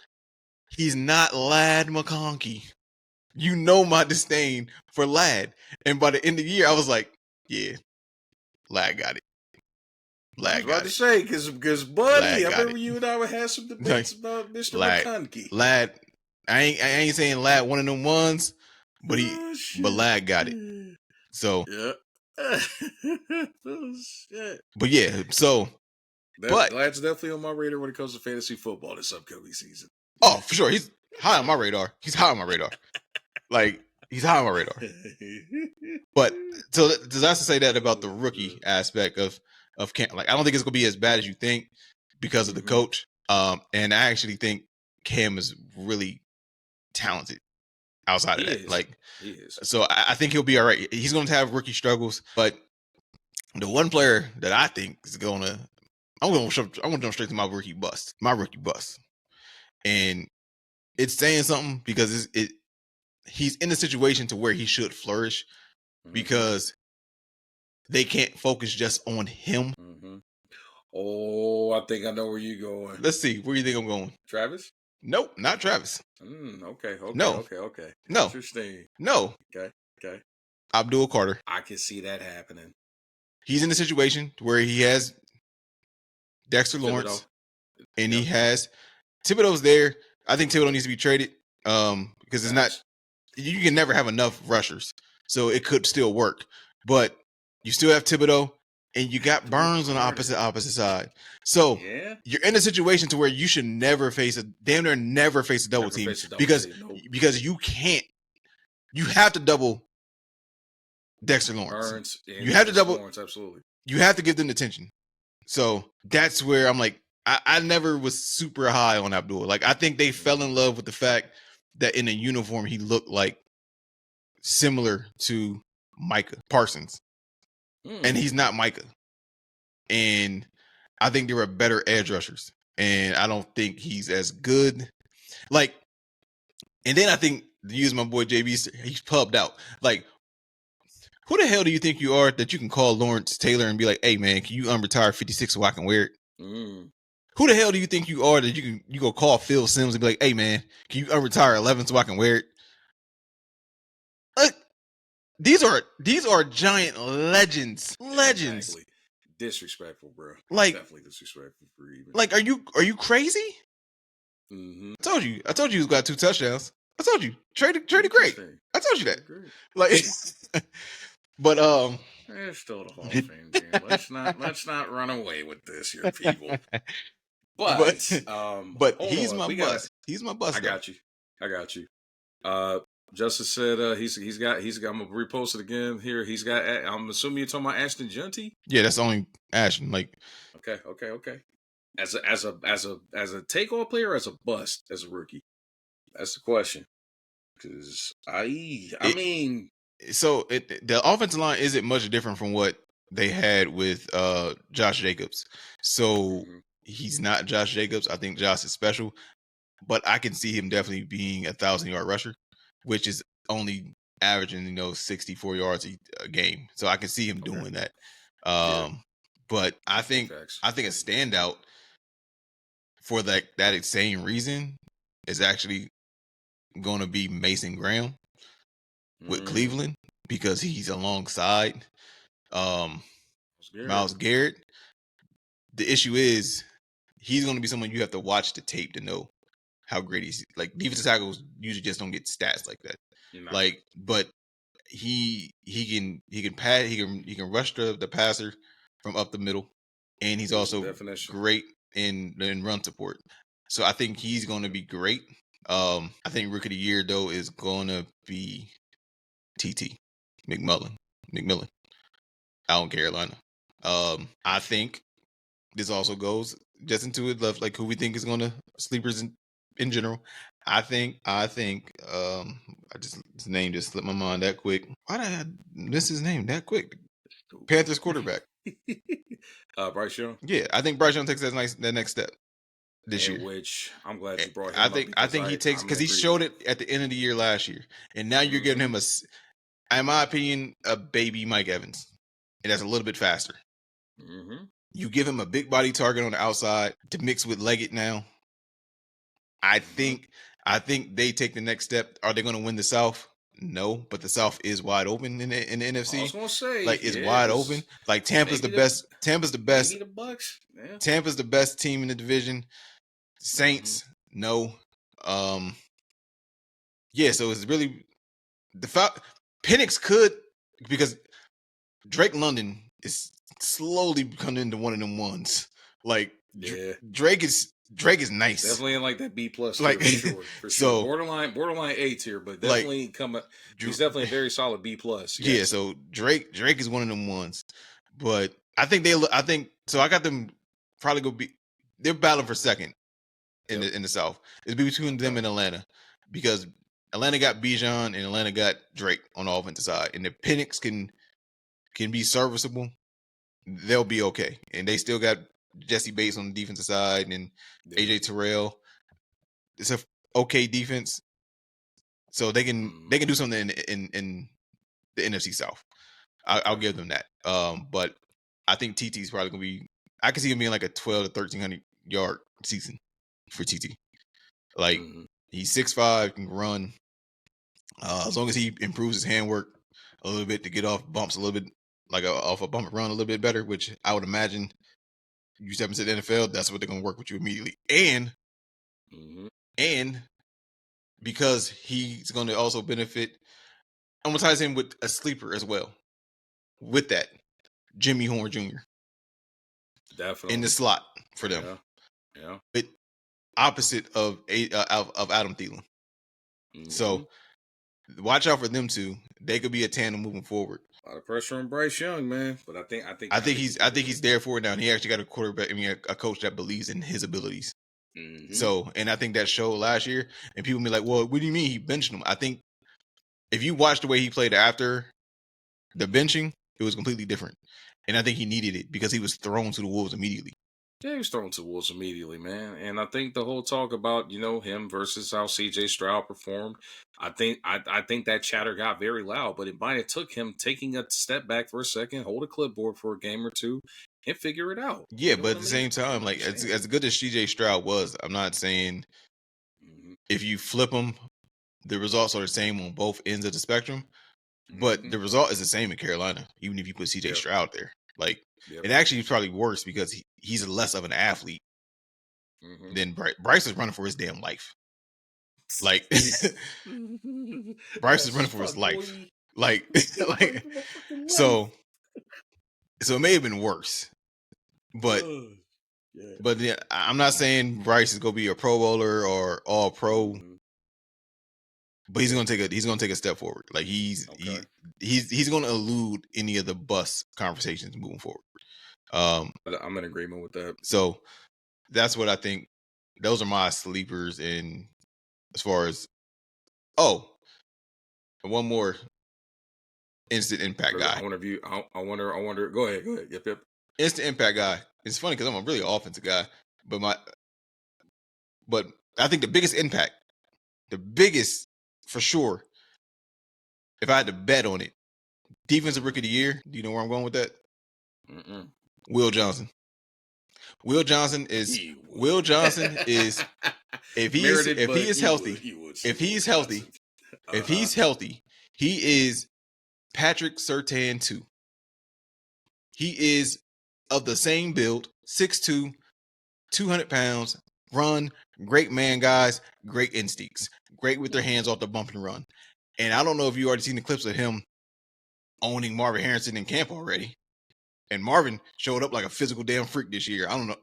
he's not Ladd McConkey. You know my disdain for Ladd, and by the end of the year, I was like, yeah, Ladd got it. I was about to say, because buddy, I remember you and I would have some debates about Mr. McConkey. Ladd, I ain't saying Ladd one of them ones, but Ladd got it. So yeah. Oh, shit. But yeah, so Ladd's definitely on my radar when it comes to fantasy football this upcoming season. Oh, for sure. He's high on my radar. He's high on my radar. But so that's to say that about the rookie aspect of Cam. I don't think it's gonna be as bad as you think because of the coach. And I actually think Cam is really talented outside He of that. is. Like, He is. so I think he'll be all right. He's going to have rookie struggles, but the one player that I think is going to, I'm going to jump straight to my rookie bust. And it's saying something because he's in a situation to where he should flourish because they can't focus just on him. Oh, I think I know where you're going. Let's see. Where do you think I'm going? Travis? Nope, not Travis. Okay. No. No. Interesting. No. Okay. Abdul Carter. I can see that happening. He's in a situation where he has Dexter Lawrence and he has Thibodeau's there. I think Thibodeau needs to be traded because it's not, you can never have enough rushers. So it could still work. But you still have Thibodeau and you got Burns on the opposite side. So you're in a situation to where you should never face a double team because you can't. You have to double Dexter Lawrence. Burns, you have to double Lawrence, absolutely. You have to give them attention. So that's where I'm like, I never was super high on Abdul. Like, I think they fell in love with the fact that in a uniform he looked like similar to Micah Parsons. And he's not Micah. And I think there were better edge rushers. And I don't think he's as good. Like, and then I think, to use my boy JB, he's pubbed out. Like, who the hell do you think you are that you can call Lawrence Taylor and be like, hey, man, can you unretire 56 so I can wear it? Who the hell do you think you are that you go call Phil Simms and be like, hey, man, can you unretire 11 so I can wear it? Like, these are giant legends. Exactly. Disrespectful, bro. Like, definitely disrespectful for even. Like, are you crazy? I told you he's got 2 touchdowns. I told you. Traded great. I told you that. Like, but it's still the Hall of Fame game. Let's not run away with this here, people. But he's my bust. He's my bust. I got you. Justice said he's got I'm gonna repost it again here. He's got, I'm assuming you're talking about Ashton Junty? Yeah, that's only Ashton. Like, okay. As a takeoff player, as a bust, as a rookie. That's the question. Because the offensive line isn't much different from what they had with Josh Jacobs. So he's not Josh Jacobs. I think Josh is special, but I can see him definitely being 1,000-yard rusher, which is only averaging 64 yards a game. So I can see him doing that. But I think a standout for that same reason is actually going to be Mason Graham with Cleveland because he's alongside Myles Garrett. The issue is he's going to be someone you have to watch the tape to know how great he's. Like, defensive tackles usually just don't get stats like that. Like, but he can pad, he can rush the passer from up the middle, and he's also great in run support. So I think he's going to be great. I think Rookie of the Year though is going to be TT McMillan out in Carolina. I think this also goes just into it, like who we think is going to sleepers in general. I think his name just slipped my mind that quick. Why did I miss his name that quick? Panthers quarterback. Bryce Young. Yeah, I think Bryce Young takes that next step this year. Which I'm glad you brought him I think he takes, because he showed it at the end of the year last year, and now you're giving him in my opinion, a baby Mike Evans, and that's a little bit faster. You give him a big body target on the outside to mix with Leggett now. I think they take the next step. Are they going to win the South? No, but the South is wide open in the NFC. I was going to say, like, it's wide open. Like, Tampa's the best. Tampa's the best. Maybe the Bucks. Yeah. Tampa's the best team in the division. Saints, no. Yeah, so it's really Penix could, because Drake London is slowly becoming into one of them ones. Like, Drake is nice. Definitely in like that B plus, like, for sure. So borderline A tier, but definitely he's definitely a very solid B plus. Yes. Yeah, so Drake is one of them ones. But I think so. I got them probably they're battling for second in the South. It's between them and Atlanta, because Atlanta got Bijan and Atlanta got Drake on the offensive side, and if Penix can be serviceable, they'll be okay. And they still got Jesse Bates on the defensive side and AJ Terrell. It's a okay defense, so they can do something in the NFC South. I'll give them that. But I think TT's probably gonna be. I can see him being like a 12 to 1300 yard season for TT. Like he's 6'5", can run. As long as he improves his handwork a little bit to get off bumps a little bit, like off a bump run a little bit better, which I would imagine you step into the NFL, that's what they're gonna work with you immediately. And because he's gonna also benefit, I'm gonna tie him with a sleeper as well. With that, Jimmy Horn Jr. Definitely in the slot for them. Yeah. But opposite of Adam Thielen. So watch out for them two. They could be a tandem moving forward. A lot of pressure on Bryce Young, man. But I think he's there for it now. And he actually got a quarterback. I mean, a coach that believes in his abilities. So, and I think that showed last year. And people be like, "Well, what do you mean he benched him?" I think if you watch the way he played after the benching, it was completely different. And I think he needed it because he was thrown to the wolves immediately. Yeah, he was thrown to the wolves immediately, man. And I think the whole talk about, him versus how CJ Stroud performed, I think that chatter got very loud, but it might have took him taking a step back for a second, hold a clipboard for a game or two, and figure it out. Yeah, but at the same time, like as good as CJ Stroud was, I'm not saying if you flip them, the results are the same on both ends of the spectrum. But the result is the same in Carolina, even if you put CJ Stroud there. Like, it actually is probably worse because he's less of an athlete than Bryce. Bryce is running for his damn life. Like, Bryce is running for his life. Like, so it may have been worse. But yeah, I'm not saying Bryce is gonna be a Pro Bowler or All Pro. But he's gonna take a step forward. Like he's gonna elude any of the bus conversations moving forward. I'm in agreement with that. So that's what I think. Those are my sleepers. And as far as one more instant impact guy. I wonder. Go ahead. Yep. Instant impact guy. It's funny because I'm a really offensive guy, but I think the biggest for sure, if I had to bet on it, defensive rookie of the year. Do you know where I'm going with that? Will Johnson. Will Johnson is if he is healthy, he is Patrick Surtain 2. He is of the same build, 6'2", 200 pounds, run, great man, guys, great instincts, great with their hands off the bump and run. And I don't know if you already seen the clips of him owning Marvin Harrison in camp already. And Marvin showed up like a physical damn freak this year. I don't know.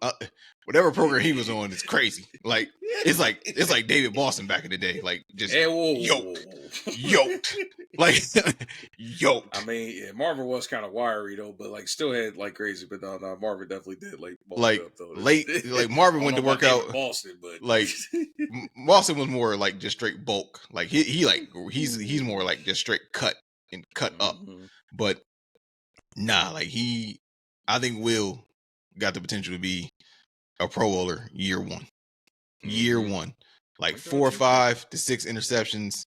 Whatever program he was on is crazy. Like it's like David Boston back in the day. Like just yoked. Like yoked. I mean, Marvin was kind of wiry though, but like still had like crazy. But no, Marvin definitely did like up, though. Like Marvin went to work out Boston, but like Boston was more like just straight bulk. Like he's more like just straight cut and cut up. But nah, like I think Will got the potential to be a Pro Bowler year one. Year one. Like 4 or 5 to 6 interceptions,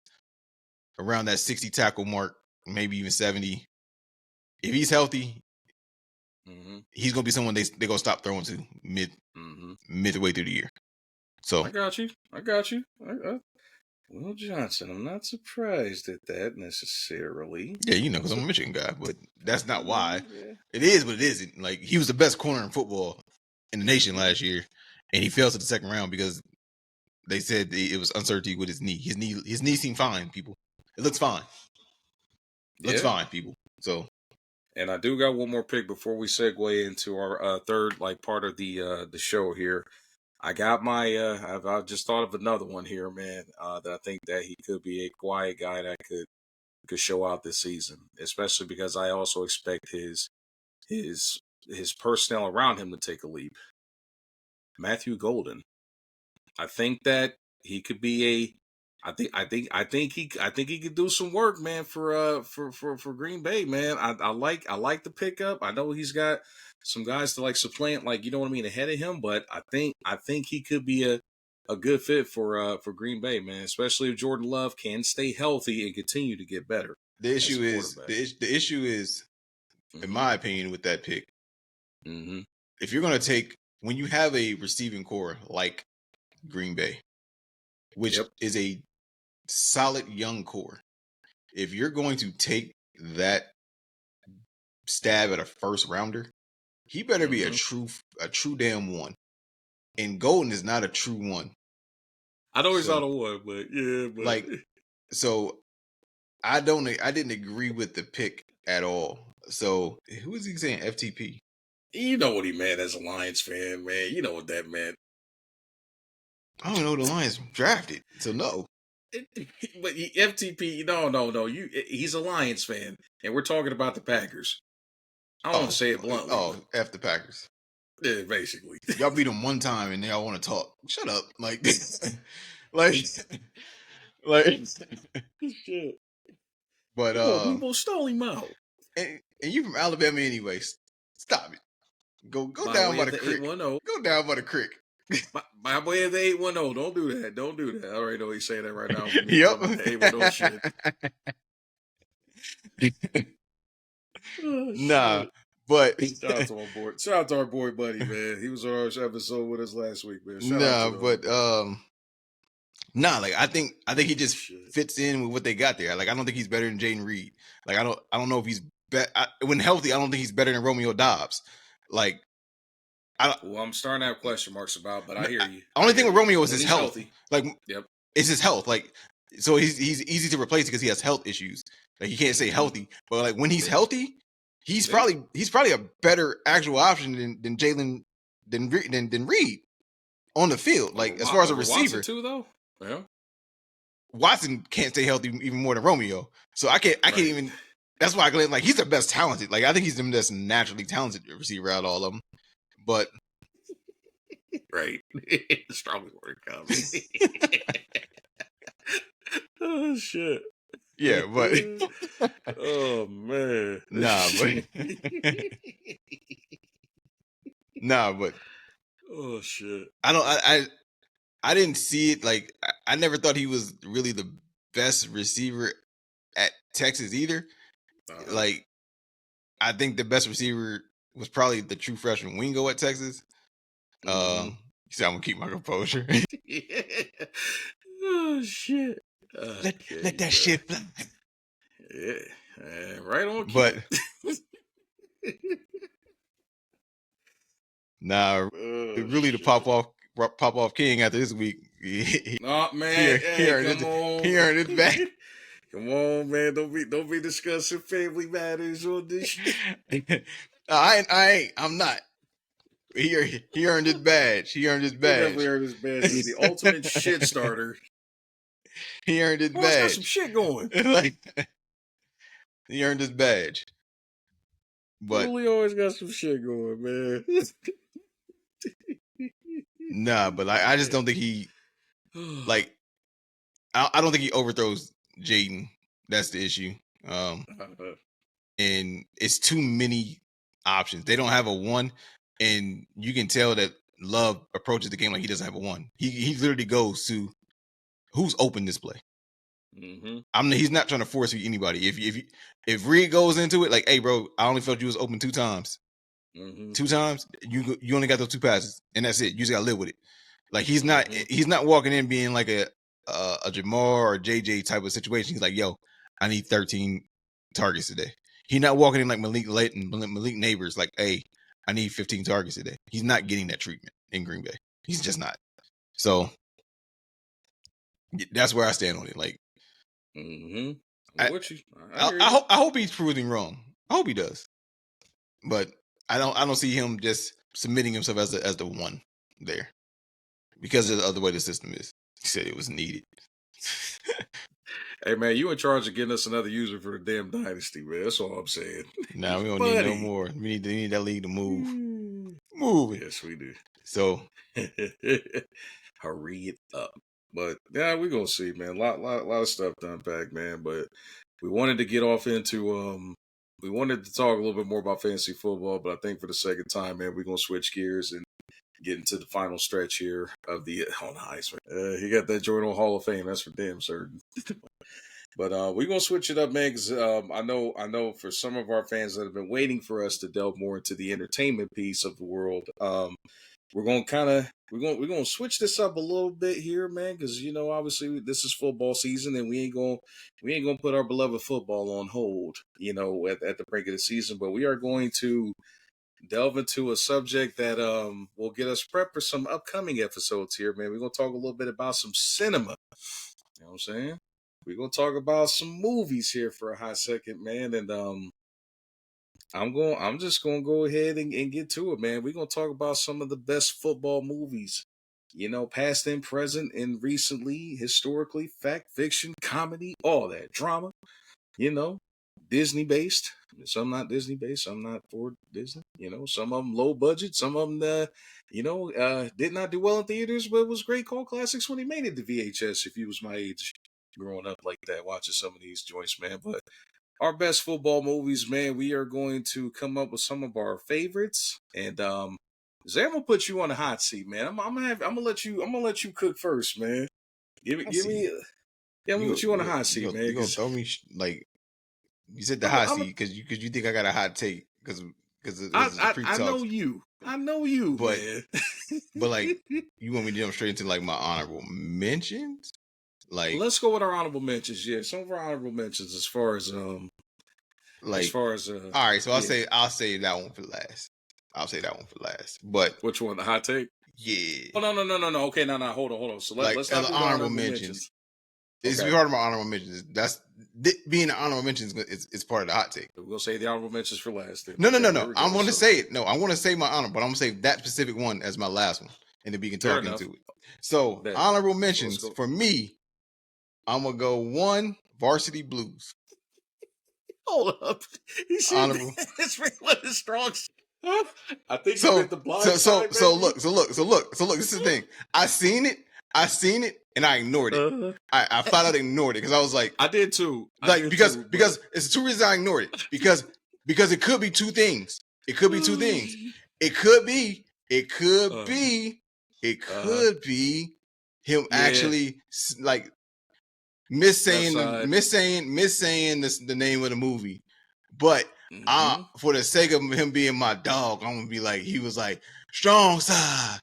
around that 60 tackle mark, maybe even 70. If he's healthy, he's gonna be someone they're gonna stop throwing to midway through the year. So I got you. Will Johnson, I'm not surprised at that necessarily. Yeah, because I'm a Michigan guy, but that's not why. Yeah. It is, but it isn't. Like, he was the best corner in football in the nation last year, and he fell to the second round because they said it was uncertainty with his knee. His knee seemed fine, people. It looks fine. Fine, people. So, and I do got one more pick before we segue into our third part of the show here. I got my. I've just thought of another one here, man. That I think that he could be a quiet guy that could show out this season, especially because I also expect his personnel around him to take a leap. Matthew Golden. I think that he could be I think he could do some work, man, for Green Bay, man. I like the pickup. I know he's got some guys to like supplant, like, you know what I mean, ahead of him, but I think he could be a good fit for Green Bay, man, especially if Jordan Love can stay healthy and continue to get better The as issue a is quarterback. the issue is, in Mm-hmm. my opinion, with that pick, Mm-hmm. if you're gonna take when you have a receiving core like Green Bay, which Yep. is a solid young core, if you're going to take that stab at a first rounder, he better be a true damn one. And Golden is not a true one. I know he's So not a one, but yeah, like but so I didn't agree with the pick at all. So who is he saying FTP? you know what he meant as a Lions fan, man. You know what that meant. I don't know who the Lions drafted. So no. But FTP, no. He's a Lions fan, and we're talking about the Packers. I don't want to say it bluntly, but F the Packers. yeah, basically. Y'all beat them one time and y'all want to talk. Shut up. Like like Shit. but Come on, people, stall him out. and you from Alabama anyways. Stop it. Go By down way by of the the creek. 810. Go down by the creek. By way of the 810. Don't do that. Don't do that. I already know he's saying that right now. Me Yep. talking about the 810 shit. Oh, Nah, shit. but Shout out to my boy. Shout out to our boy Buddy, man. He was on our episode with us last week, man. Shout out to like I think he just fits in with what they got there. Like I don't think he's better than Jaden Reed. Like I don't know if he's when healthy. I don't think he's better than Romeo Dobbs. Like well, I'm starting to have question marks about, but I hear you. Only thing with Romeo is when his he's health. Healthy. Like Yep. It's his health. Like so he's easy to replace because he has health issues. Like he can't stay healthy, but like when he's healthy, he's probably a better actual option than Jalen than Reed on the field. Like as far as a receiver, Watson too, though. Yeah. Watson can't stay healthy even more than Romeo. So I can't even. That's why I claim like he's the best talented. Like I think he's the best naturally talented receiver out of all of them. But right, strongly worded comment. Oh shit. Yeah, but oh man. Nah, but oh shit. I didn't see it. Like I never thought he was really the best receiver at Texas either. Like I think the best receiver was probably the true freshman Wingo at Texas. You see, I'm gonna keep my composure. Oh shit. Let that shit fly. Yeah, right on. But nah, really the pop off king after this week. Oh man, he earned his back. Come on, man! Don't be discussing family matters on this shit. I'm not. He earned his badge. He earned his badge. He definitely earned his badge. He's the ultimate shit starter. He earned his badge. Got some shit going. He earned his badge. But Really always got some shit going, man. Nah, but I just don't think he like. I don't think he overthrows Jaden. That's the issue. And it's too many options. They don't have a one, and you can tell that Love approaches the game like he doesn't have a one. He literally goes to who's open this play. He's not trying to force feed anybody. If Reed goes into it like, hey bro, I only felt you was open 2 times. 2 times, you only got those 2 passes, and that's it. You just gotta live with it. Like he's not walking in being like a Jamar or JJ type of situation. He's like, yo, I need 13 targets today. He's not walking in like Malik Neighbors, like, hey, I need 15 targets today. He's not getting that treatment in Green Bay. He's just not. So that's where I stand on it. Like, I hope he's proving wrong. I hope he does, but I don't see him just submitting himself as the one there because of the way the system is. He said it was needed. Hey man, you in charge of getting us another user for the damn dynasty, man. That's all I'm saying. Nah, we don't need no more. We need that league to move. Move it. Yes, we do. So hurry it up. But yeah, we gonna see, man. Lot of stuff to unpack, man. But we wanted to get off into we wanted to talk a little bit more about fantasy football, but I think for the second time, man, we're gonna switch gears and get into the final stretch here of the on the Heisman. He got that Jordan Hall of Fame. That's for damn certain. But we're gonna switch it up, man. Because I know for some of our fans that have been waiting for us to delve more into the entertainment piece of the world, we're gonna switch this up a little bit here, man. Because obviously this is football season, and we ain't gonna put our beloved football on hold, at the break of the season. But we are going to delve into a subject that will get us prepped for some upcoming episodes here, man. We're gonna talk a little bit about some cinema. You know what I'm saying? We're gonna talk about some movies here for a hot second, man. And I'm just gonna go ahead and get to it, man. We're gonna talk about some of the best football movies, past and present and recently, historically, fact, fiction, comedy, all that drama, you know, Disney based. Some not Disney based. Some not for Disney. Some of them low budget. Some of them, did not do well in theaters, but was great cult classics when they made it to VHS. If you was my age, growing up like that, watching some of these joints, man. But our best football movies, man. We are going to come up with some of our favorites, and Zay, I'm gonna put you on the hot seat, man. I'm gonna let you cook first, man. I Give see. me. Yeah, I'm gonna put you on the hot seat, man. You gonna throw me like you said the I'm, hot I'm, seat because you think I got a hot take because it's a I know pre-talks. you. I know you, But man. like you want me to jump straight into like my honorable mentions? Like Let's go with our honorable mentions. Yeah, some of our honorable mentions as far as like all right, so yeah. I'll say that one for last. I'll say that one for last. But Which one? The hot take? yeah. Oh no. Okay, no. Hold on. So Like let's as not an do the honorable honorable mention. mentions. It's Okay. part of my honorable mentions. That's being an honorable mention is part of the hot take. We're gonna say the honorable mentions for last. Then. No. Okay, here we I'm go. going to So say it. No, I want to say my honor, but I'm going to say that specific one as my last one, and then we can fair talk enough. into it. So Bet. honorable So let's mentions go. for me. I'm gonna go one Varsity Blues. Hold up. You see, Honorable. that's really strong. I think you So meant the blind side, look. maybe. This is the thing. I seen it, and I ignored it. Uh, I flat out ignored it because I was like, I did too. because But it's two reasons I ignored it because it could be two things. It could be two things. It could be him yeah, actually like left side. missaying the name of the movie. But Mm-hmm. for the sake of him being my dog, I'm gonna be like, he was like, strong side,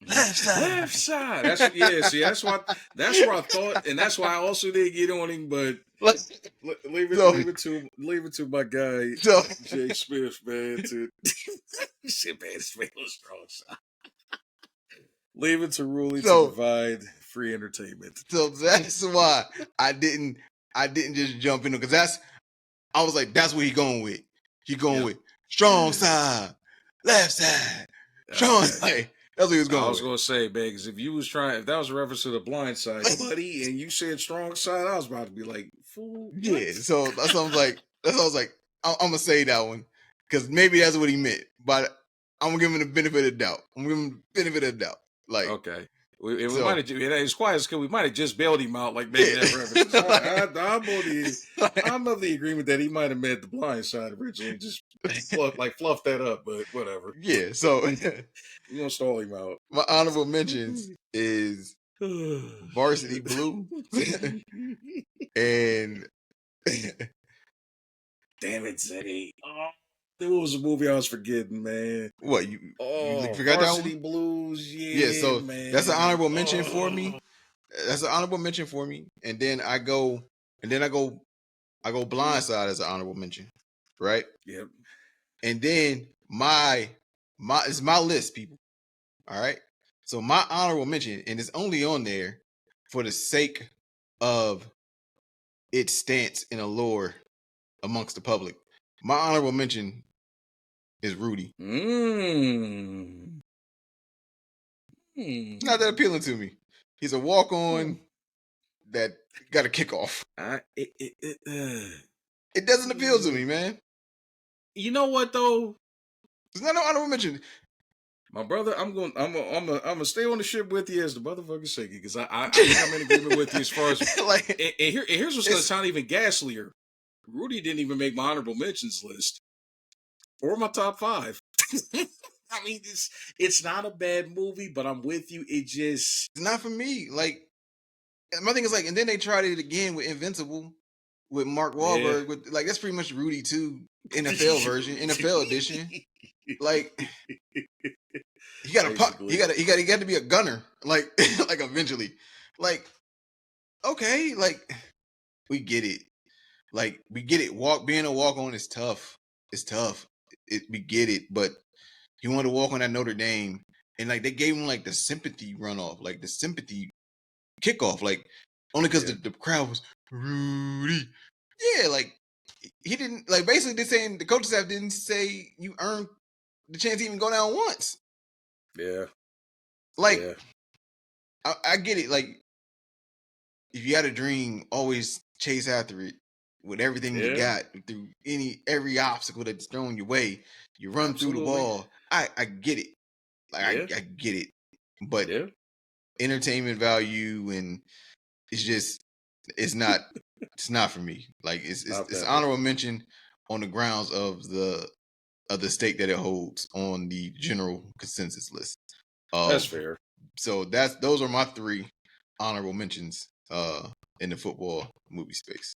left Left side. side. That's yeah. See, that's why I thought, and that's why I also didn't get on him. But Like, leave so leave it to my guy so Jake Smith, man. To shit, man, it's real strong side. Leave it to Ruley to so provide free entertainment. so that's why I didn't just jump in because I was like, that's what he going with. He going Yep. with strong side, left side, strong Okay. side. That's what he was I going was with. gonna say, man, because if that was a reference to the blind side, buddy, and you said strong side, I was about to be like, fool. What? Yeah, so that's what I was like. I'm gonna say that one because maybe that's what he meant. But I'm gonna give him the benefit of the doubt. I'm gonna give him the benefit of the doubt. Like, Okay. We so might have, it's quiet because we might have just bailed him out, like making that reference. I'm of the agreement that he might have meant the blind side originally, just fluff that up, but whatever. yeah. So We're gonna stall him out. my honorable mentions is Varsity Blue and Damn it, Zay. Oh, there was a movie I was forgetting, man. what you Oh, forgot that Varsity one? Blues, Yeah. yeah, So that's an man. honorable mention for Oh. me. That's an honorable mention for me. And then I go Blindside as an honorable mention, right? Yep. And then my it's my list, people. All right. So my honorable mention, and it's only on there for the sake of its stance in allure amongst the public. My honorable mention is Rudy. Mm. Not that appealing to me. He's a walk on that got a kickoff. It doesn't appeal to me, man. You know what though? It's not no honorable mention. My brother, I'm gonna stay on the ship with you as the motherfucker shaky because I think I'm in agreement with you as far as Like and here's what's gonna it's sound even ghastlier. Rudy didn't even make my honorable mentions list or my top five. I mean, it's not a bad movie, but I'm with you. It just not for me. Like my thing is like, and then they tried it again with Invincible with Mark yeah. Wahlberg. With like that's pretty much Rudy 2 NFL version, NFL edition. Like he got a puck. Basically, He got to be a gunner. Like like eventually. Like okay, like we get it. Like we get it. Being a walk on is tough. It's tough. We get it, but he wanted to walk on that Notre Dame, and like they gave him like the sympathy runoff, like the sympathy kickoff, like only because yeah, the crowd was Rudy. Yeah, like he didn't like basically they're saying the coaching staff didn't say you earned the chance to even go down once. yeah, Like yeah, I get it. Like if you had a dream, always chase after it with everything you yeah. got through every obstacle that's thrown your way. You run through the Absolutely, wall. I get it. Like yeah, I get it. But yeah. entertainment value and it's just it's not for me. Like Not it's that bad. honorable mention on the grounds of the stake that it holds on the general consensus list That's of fair. so that's those are my three honorable mentions in the football movie space.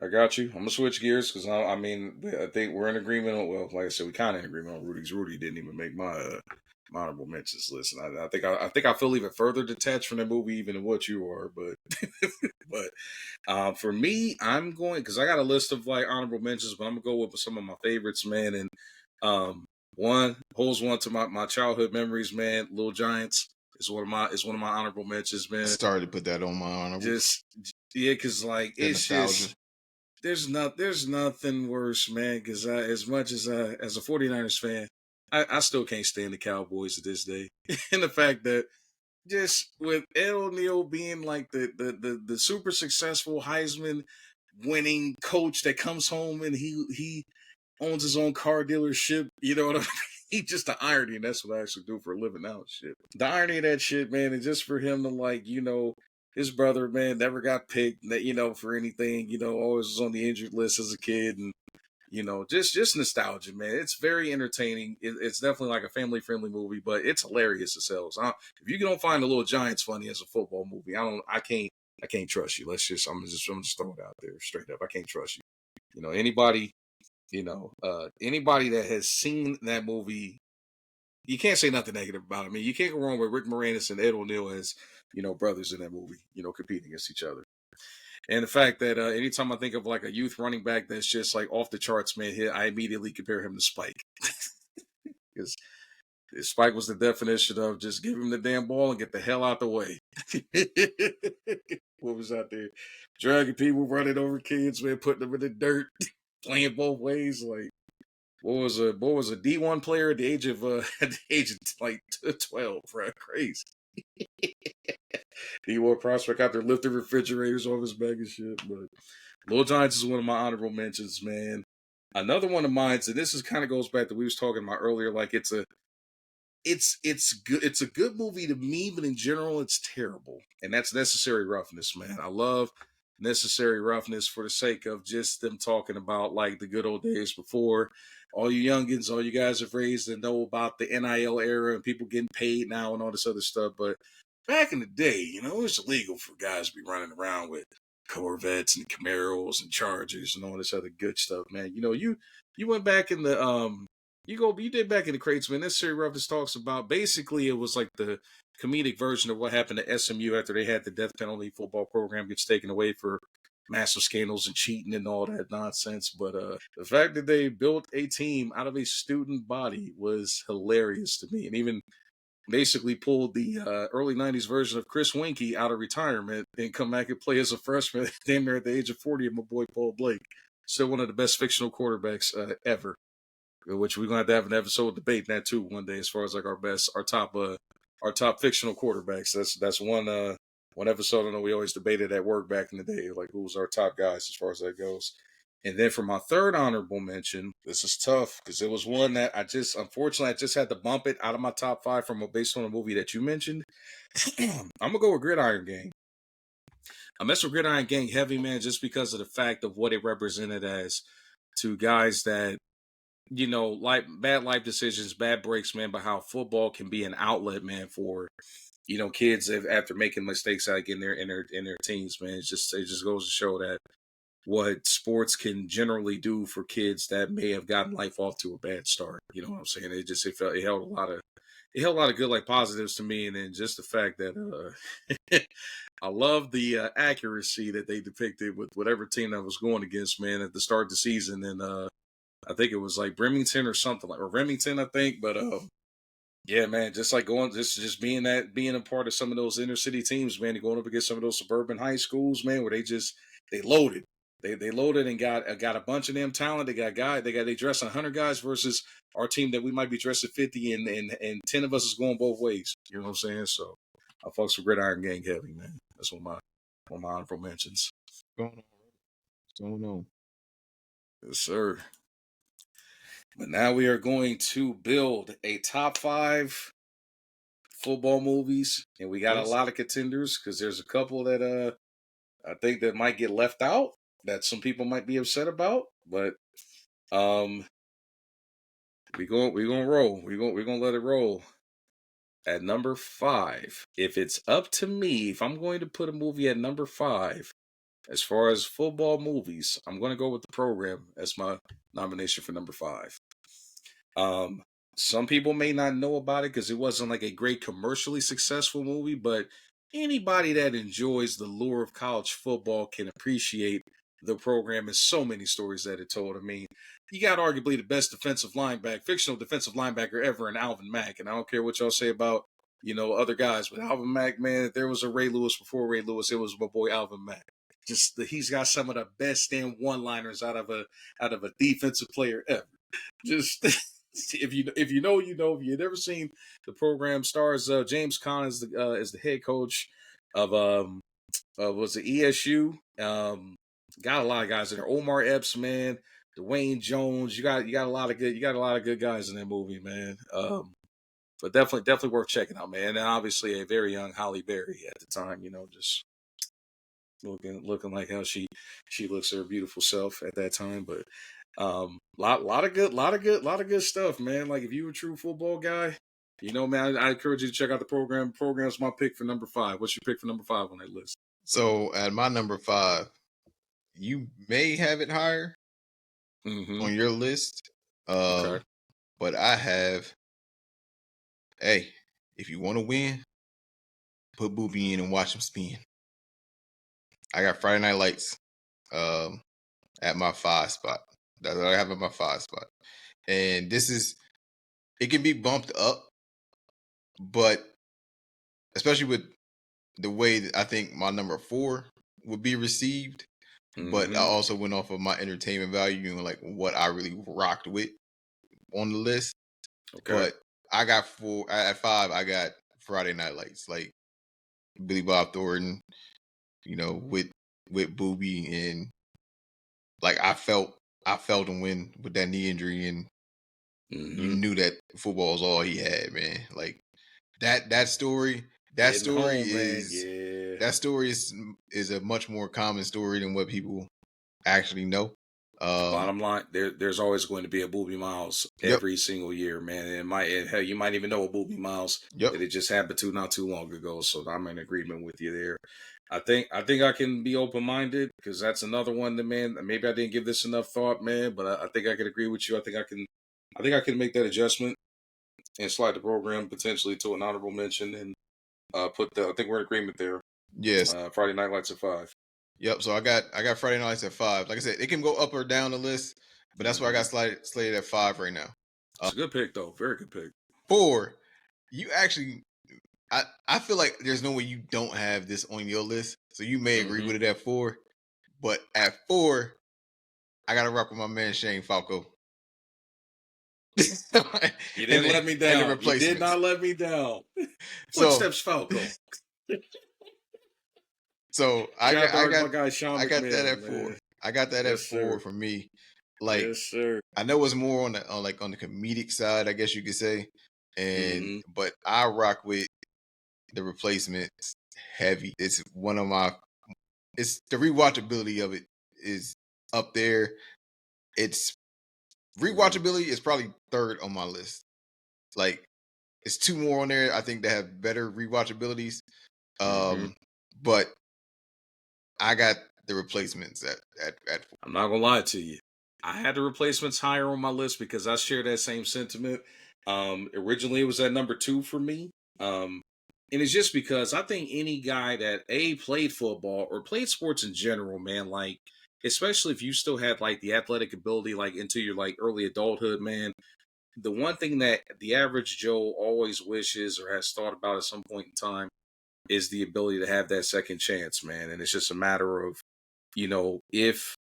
I got you. I'm gonna switch gears because I mean I think we're in agreement on well, like I said, we kind of in agreement on Rudy's. Rudy didn't even make my honorable mentions list, and I think I feel even further detached from the movie even than what you are. But but for me, I'm going because I got a list of like honorable mentions, but I'm gonna go with some of my favorites, man. And one holds one to my childhood memories, man. Little Giants is one of my honorable mentions, I man. started to put that on my honorable. Just yeah, because like That it's nostalgia. just there's nothing worse, man. Because as much as a 49ers fan, I still can't stand the Cowboys to this day, and the fact that just with Ed O'Neill being like the super successful Heisman winning coach that comes home and he owns his own car dealership, you know what I mean? He just the irony, and that's what I actually do for a living now. Shit, the irony of that shit, man, and just for him to like, his brother, man, never got picked, for anything, always was on the injured list as a kid, and just nostalgia, man. It's very entertaining. It's definitely like a family friendly movie, but it's hilarious as hell. So if you don't find the Little Giants funny as a football movie, I can't trust you. I'm just throwing it out there straight up. I can't trust you. Anybody, anybody that has seen that movie, you can't say nothing negative about it. I mean, you can't go wrong with Rick Moranis and Ed O'Neill as, brothers in that movie, competing against each other. And the fact that anytime I think of like a youth running back that's just like off the charts, man, I immediately compare him to Spike. Because Spike was the definition of just give him the damn ball and get the hell out the way. What was out there? Dragging people, running over kids, man, putting them in the dirt, playing both ways. Like, what was a D1 player at the age of at the age of like 12, bro? Crazy. D1 prospect out there lifting refrigerators off his back and shit. But Little Giants is one of my honorable mentions, man. Another one of mine, and this is kind of goes back to we was talking about earlier. Like it's good. It's a good movie to me, but in general, it's terrible. And that's Necessary Roughness, man. I love Necessary Roughness for the sake of just them talking about like the good old days before. All you youngins, all you guys have raised and know about the NIL era and people getting paid now and all this other stuff. But back in the day, it was illegal for guys to be running around with Corvettes and Camaros and Chargers and all this other good stuff, man. You went back in the you did back in the crates, man. This series Roughness talks about basically it was like the comedic version of what happened to SMU after they had the death penalty football program gets taken away for massive scandals and cheating and all that nonsense. But the fact that they built a team out of a student body was hilarious to me, and even basically pulled the early '90s version of Chris Winkie out of retirement and come back and play as a freshman, damn near at the age of 40. And my boy Paul Blake, still one of the best fictional quarterbacks ever, which we're gonna have an episode debating that too one day as far as like our top fictional quarterbacks. That's one episode I know we always debated at work back in the day, like who was our top guys as far as that goes. And then for my third honorable mention, this is tough because it was one that unfortunately, I just had to bump it out of my top 5 based on a movie that you mentioned. I'm gonna go with Gridiron Gang. I mess with Gridiron Gang heavy, man, just because of the fact of what it represented as to guys that, like bad life decisions, bad breaks, man, but how football can be an outlet, man, for kids after making mistakes like in their teens, man. It just goes to show that what sports can generally do for kids that may have gotten life off to a bad start. You know what I'm saying? It held a lot of good like positives to me, and then just the fact that I love the accuracy that they depicted with whatever team that was going against, man, at the start of the season, and I think it was like Remington or something or Remington, I think, but yeah, man, just like just being a part of some of those inner city teams, man, and going up against some of those suburban high schools, man, where they loaded. They loaded and got a bunch of them talent. They dress 100 guys versus our team that we might be dressing 50 and 10 of us is going both ways. You know what I'm saying? So I fucks with Gridiron Gang heavy, man. That's one of my honorable mentions. What's going on? Yes, sir. But now we are going to build a top 5 football movies, and we got a lot of contenders because there's a couple that I think that might get left out that some people might be upset about, but we gonna roll. We're gonna let it roll. At number 5, if it's up to me, if I'm going to put a movie at number 5, as far as football movies, I'm going to go with The Program as my nomination for number 5. Some people may not know about it because it wasn't like a great commercially successful movie, but anybody that enjoys the lure of college football can appreciate The Program and so many stories that it told. I mean, you got arguably the best fictional defensive linebacker ever in Alvin Mack, and I don't care what y'all say about other guys, but Alvin Mack, man, if there was a Ray Lewis before Ray Lewis, it was my boy Alvin Mack. He's got some of the best damn one-liners out of a defensive player ever. Just if you know, you know. If you've never seen The Program, stars James Conn as the head coach of was it ESU. Got a lot of guys in there. Omar Epps, man, Dwayne Jones. You got a lot of good guys in that movie, man. But definitely worth checking out, man. And obviously a very young Holly Berry at the time, just looking like how she looks her beautiful self at that time. But lot of good stuff, man. Like if you a true football guy, man, I encourage you to check out The Program. Program's my pick for number 5. What's your pick for number 5 on that list? So at my number 5, you may have it higher on your list. Okay. But I have, hey, if you want to win, put Booby in and watch him spin. I got Friday Night Lights at my 5 spot. That's what I have at my 5 spot. And it can be bumped up, but especially with the way that I think my number 4 would be received. But I also went off of my entertainment value and like what I really rocked with on the list. Okay. But I got at 5, I got Friday Night Lights, like Billy Bob Thornton, with Booby, and like I felt him win with that knee injury, and you knew that football was all he had, man. Like that story is a much more common story than what people actually know. Bottom line, there's always going to be a Booby Miles every single year, man. And hell, you might even know a Booby Miles that it just happened to not too long ago. So I'm in agreement with you there. I think I can be open minded because that's another one that, man, maybe I didn't give this enough thought, man. But I think I can agree with you. I think I can make that adjustment and slide The Program potentially to an honorable mention and I think we're in agreement there. Yes. Friday Night Lights at 5. Yep. So I got Friday Night Lights at 5. Like I said, it can go up or down the list, but that's why I got slated at 5 right now. It's a good pick, though. Very good pick. 4. You actually, I feel like there's no way you don't have this on your list, so you may agree with it at 4. But at 4, I got to rock with my man Shane Falco. You didn't let me down. You did not let me down. Footsteps Falco. So I got that at 4. I got that at Yes, 4 sir. for me. Like, Yes, sir. I know it's more on the comedic side, I guess you could say. Mm-hmm. But I rock with the Replacements heavy. It's one of my. It's the rewatchability of it is up there. It's Mm-hmm. rewatchability is probably third on my list. Like, it's two more on there I think that have better rewatchabilities. Mm-hmm. But I got the Replacements at 4. I'm not gonna lie to you. I had the Replacements higher on my list because I share that same sentiment. Originally, it was at number 2 for me. Um, and it's just because I think any guy that played football or played sports in general, man, like especially if you still had like the athletic ability, like into your like early adulthood, man. The one thing that the average Joe always wishes or has thought about at some point in time is the ability to have that second chance, man. And it's just a matter of, if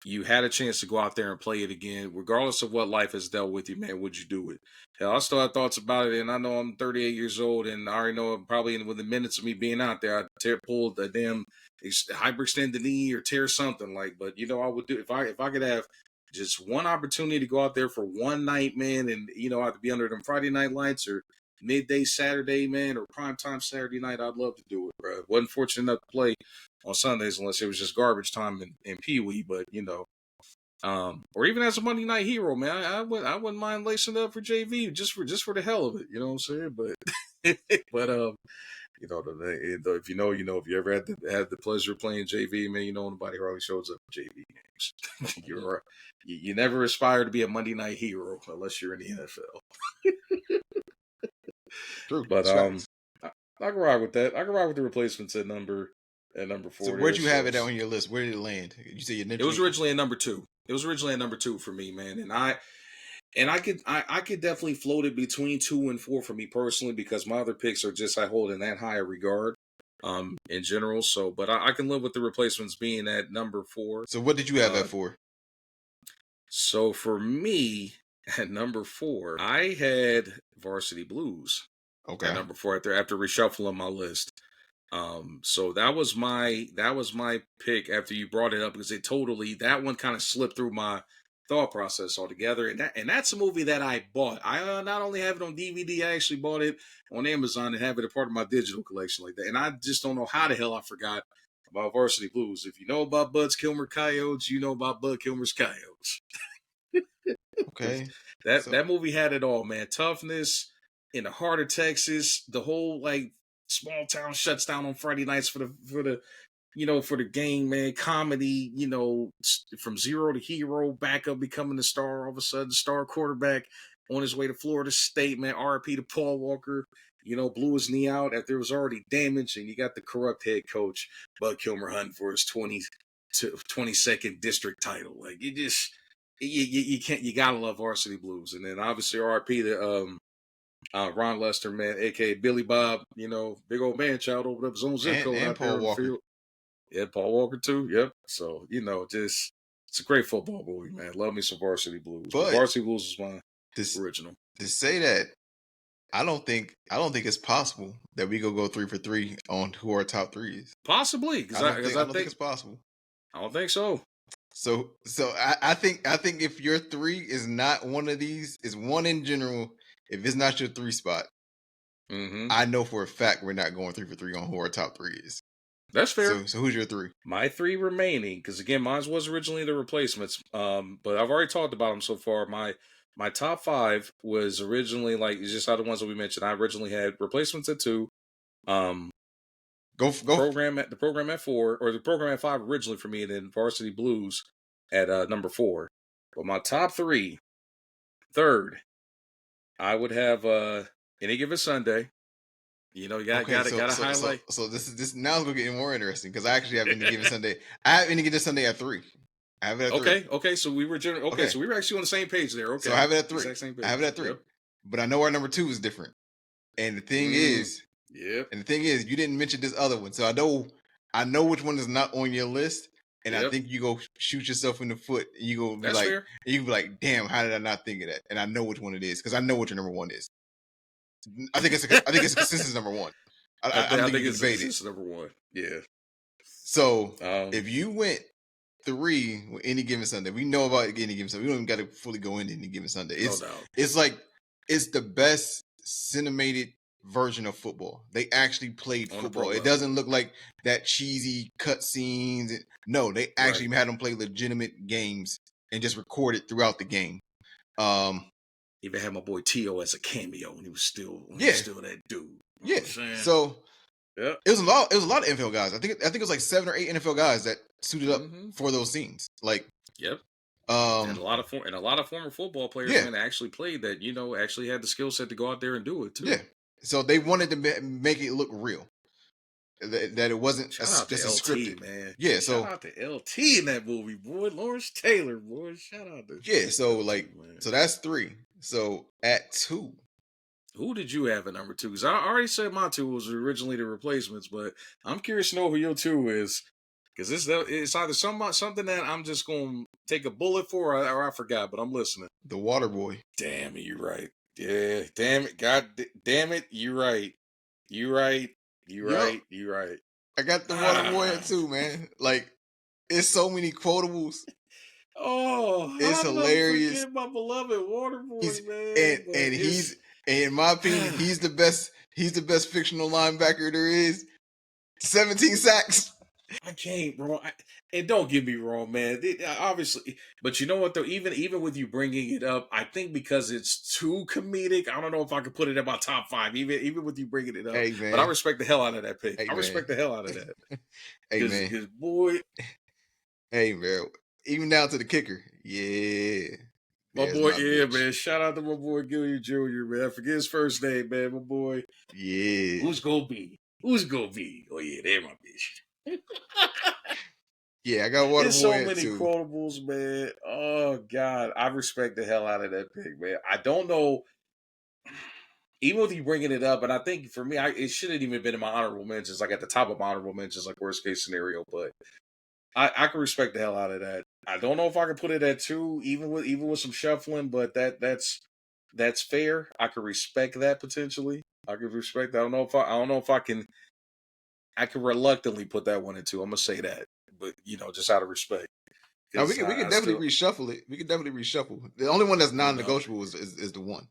you had a chance to go out there and play it again, regardless of what life has dealt with you, man, would you do it? Hell, I still have thoughts about it, and I know I'm 38 years old, and I already know probably within minutes of me being out there, I'd pull the damn hyperextend the knee or tear something like. But I would do if I could have just one opportunity to go out there for one night, man, and I have to be under them Friday night lights or midday Saturday, man, or prime time Saturday night. I'd love to do it, bro. Wasn't fortunate enough to play on Sundays unless it was just garbage time in Pee Wee, but or even as a Monday Night Hero, man, I wouldn't mind lacing up for JV just for the hell of it, you know what I'm saying? But but if you know, if you ever had the pleasure of playing JV, man, nobody hardly shows up for JV games. You never aspire to be a Monday Night Hero unless you're in the NFL. True. But It's facts. I can ride with that. I can ride with the Replacements at number So 4 where'd there. you have So it on your list? Where did it land? You say you it was initially. originally at number 2. It was originally at number 2 for me, man. And I could definitely float it between 2 and 4 for me personally because my other picks are just I hold in that higher regard in general. So but I can live with the Replacements being at number 4. So what did you have Uh at 4? so for me at number 4, I had Varsity Blues at Okay. number 4 after reshuffling my list. So that was my pick after you brought it up because that one kind of slipped through my thought process altogether. And that's a movie that I bought. I not only have it on DVD, I actually bought it on Amazon and have it a part of my digital collection like that. And I just don't know how the hell I forgot about Varsity Blues. If you know about Bud's Kilmer Coyotes, you know about Bud Kilmer's Coyotes. Okay. that So that movie had it all, man. Toughness in the heart of Texas. The whole like small town shuts down on Friday nights for the game, man. Comedy, from zero to hero, back up becoming the star. All of a sudden, star quarterback on his way to Florida State, man. RP to Paul Walker. Blew his knee out after it was already damaged, and you got the corrupt head coach Bud Kilmer hunting for his 22nd district title. Like you just you can't, you gotta love Varsity Blues, and then obviously RP to Ron Lester, man, aka Billy Bob, big old man child opened up his own zip code and out there Paul on the Walker. field. Yeah, Paul Walker too. Yep. So just it's a great football movie, man. Love me some Varsity Blues, but But Varsity Blues is my this original. to say that I don't think it's possible that we go 3 for 3 on who our top 3 is. Possibly because I because I I don't think think it's possible. I don't think so. So I think if your 3 is not one of these, is one in general. If it's not your 3 spot, Mm-hmm. I know for a fact we're not going 3 for 3 on who our top 3 is. That's fair. So who's your 3? My 3 remaining, because again, mine was originally the Replacements. But I've already talked about them so far. My top 5 was originally like it's just how the ones that we mentioned. I originally had Replacements at 2, um, Go. the program at 4, or the program at 5 originally for me, and then Varsity Blues at number 4. But my top 3, third, I would have Any Given Sunday. You got Okay, got to highlight. so this now is gonna get more interesting because I actually have any given Sunday. I have any given Sunday at 3. I have it at 3. Okay. So we were Okay, so we were actually on the same page there. so Okay, I have it at 3. exact same I page. have it at 3. Yep. But I know our number 2 is different. And the thing Mm, is, yep. you didn't mention this other one, so I know which one is not on your list, and I Yep. think you go shoot yourself in the foot. And That's fair. you can be like, damn, how did I not think of that? And I know which one it is because I know what your number 1 is. I think it's a consensus number 1. I don't I think you think can it's debate it. number 1. Yeah. So Um. if you went 3 with any given Sunday. We know about any given Sunday. We don't even got to fully go into any given Sunday. No doubt. It's like it's the best cinemated version of football. They actually played On the pro football. It level. doesn't look like that cheesy cut scenes. No, they actually Right. had them play legitimate games and just record it throughout the game. Even had my boy T.O. as a cameo when he was still that dude. Yeah. You know what I'm saying? So yeah. it was a lot of NFL guys. I think it was like 7 or 8 NFL guys that suited up for those scenes. Like Yep. And a lot of former football players, Yeah. man, actually played that. You know, actually had the skill set to go out there and do it too. Yeah. So they wanted to make it look real. That it wasn't Shout out to just LT, scripted. man. Yeah. Shout So out to LT in that movie, boy. Lawrence Taylor, boy. Shout out to So LT, like man. so that's 3. So at 2. Who did you have at number 2? Because I already said my 2 was originally the Replacements, but I'm curious to know who your 2 is. Because it's either something that I'm just going to take a bullet for or I forgot, but I'm listening. The Water Boy. Damn it, you're right. Yeah, damn it. God damn it, you're right. You're right. You're right. You're right. I got the Water Boy at 2, man. Like, it's so many quotables. Oh, it's hilarious. Forget my beloved Water Boy, man. And he's, in my opinion, he's the best fictional linebacker there is. 17 sacks. I can't, bro. And don't get me wrong, man. Obviously, but you know what though? Even with you bringing it up, I think because it's too comedic, I don't know if I could put it in my top 5. Even with you bringing it up, hey, man. But I respect the hell out of that pick. Hey, I respect the hell out of that. Hey, man. Because boy, hey, man. Even down to the kicker, yeah. My boy, man. Shout out to my boy Gillian Jr., man. I forget his first name, man. My boy. Yeah. Who's gonna be? Oh yeah, they're my bitch. Yeah, I got Water There's Boy so many too. quotables, man. Oh God, I respect the hell out of that pick, man. I don't know, even with you bringing it up, and I think for me, it shouldn't even been in my honorable mentions, like at the top of my honorable mentions, like worst case scenario. But I can respect the hell out of that. I don't know if I can put it at 2, even with some shuffling, but that's fair. I could respect that potentially. I could respect that. I don't know if I can. I can reluctantly put that one in 2. I'm gonna say that, but just out of respect. Now we can definitely reshuffle it. We can definitely reshuffle. The only one that's non-negotiable is the one.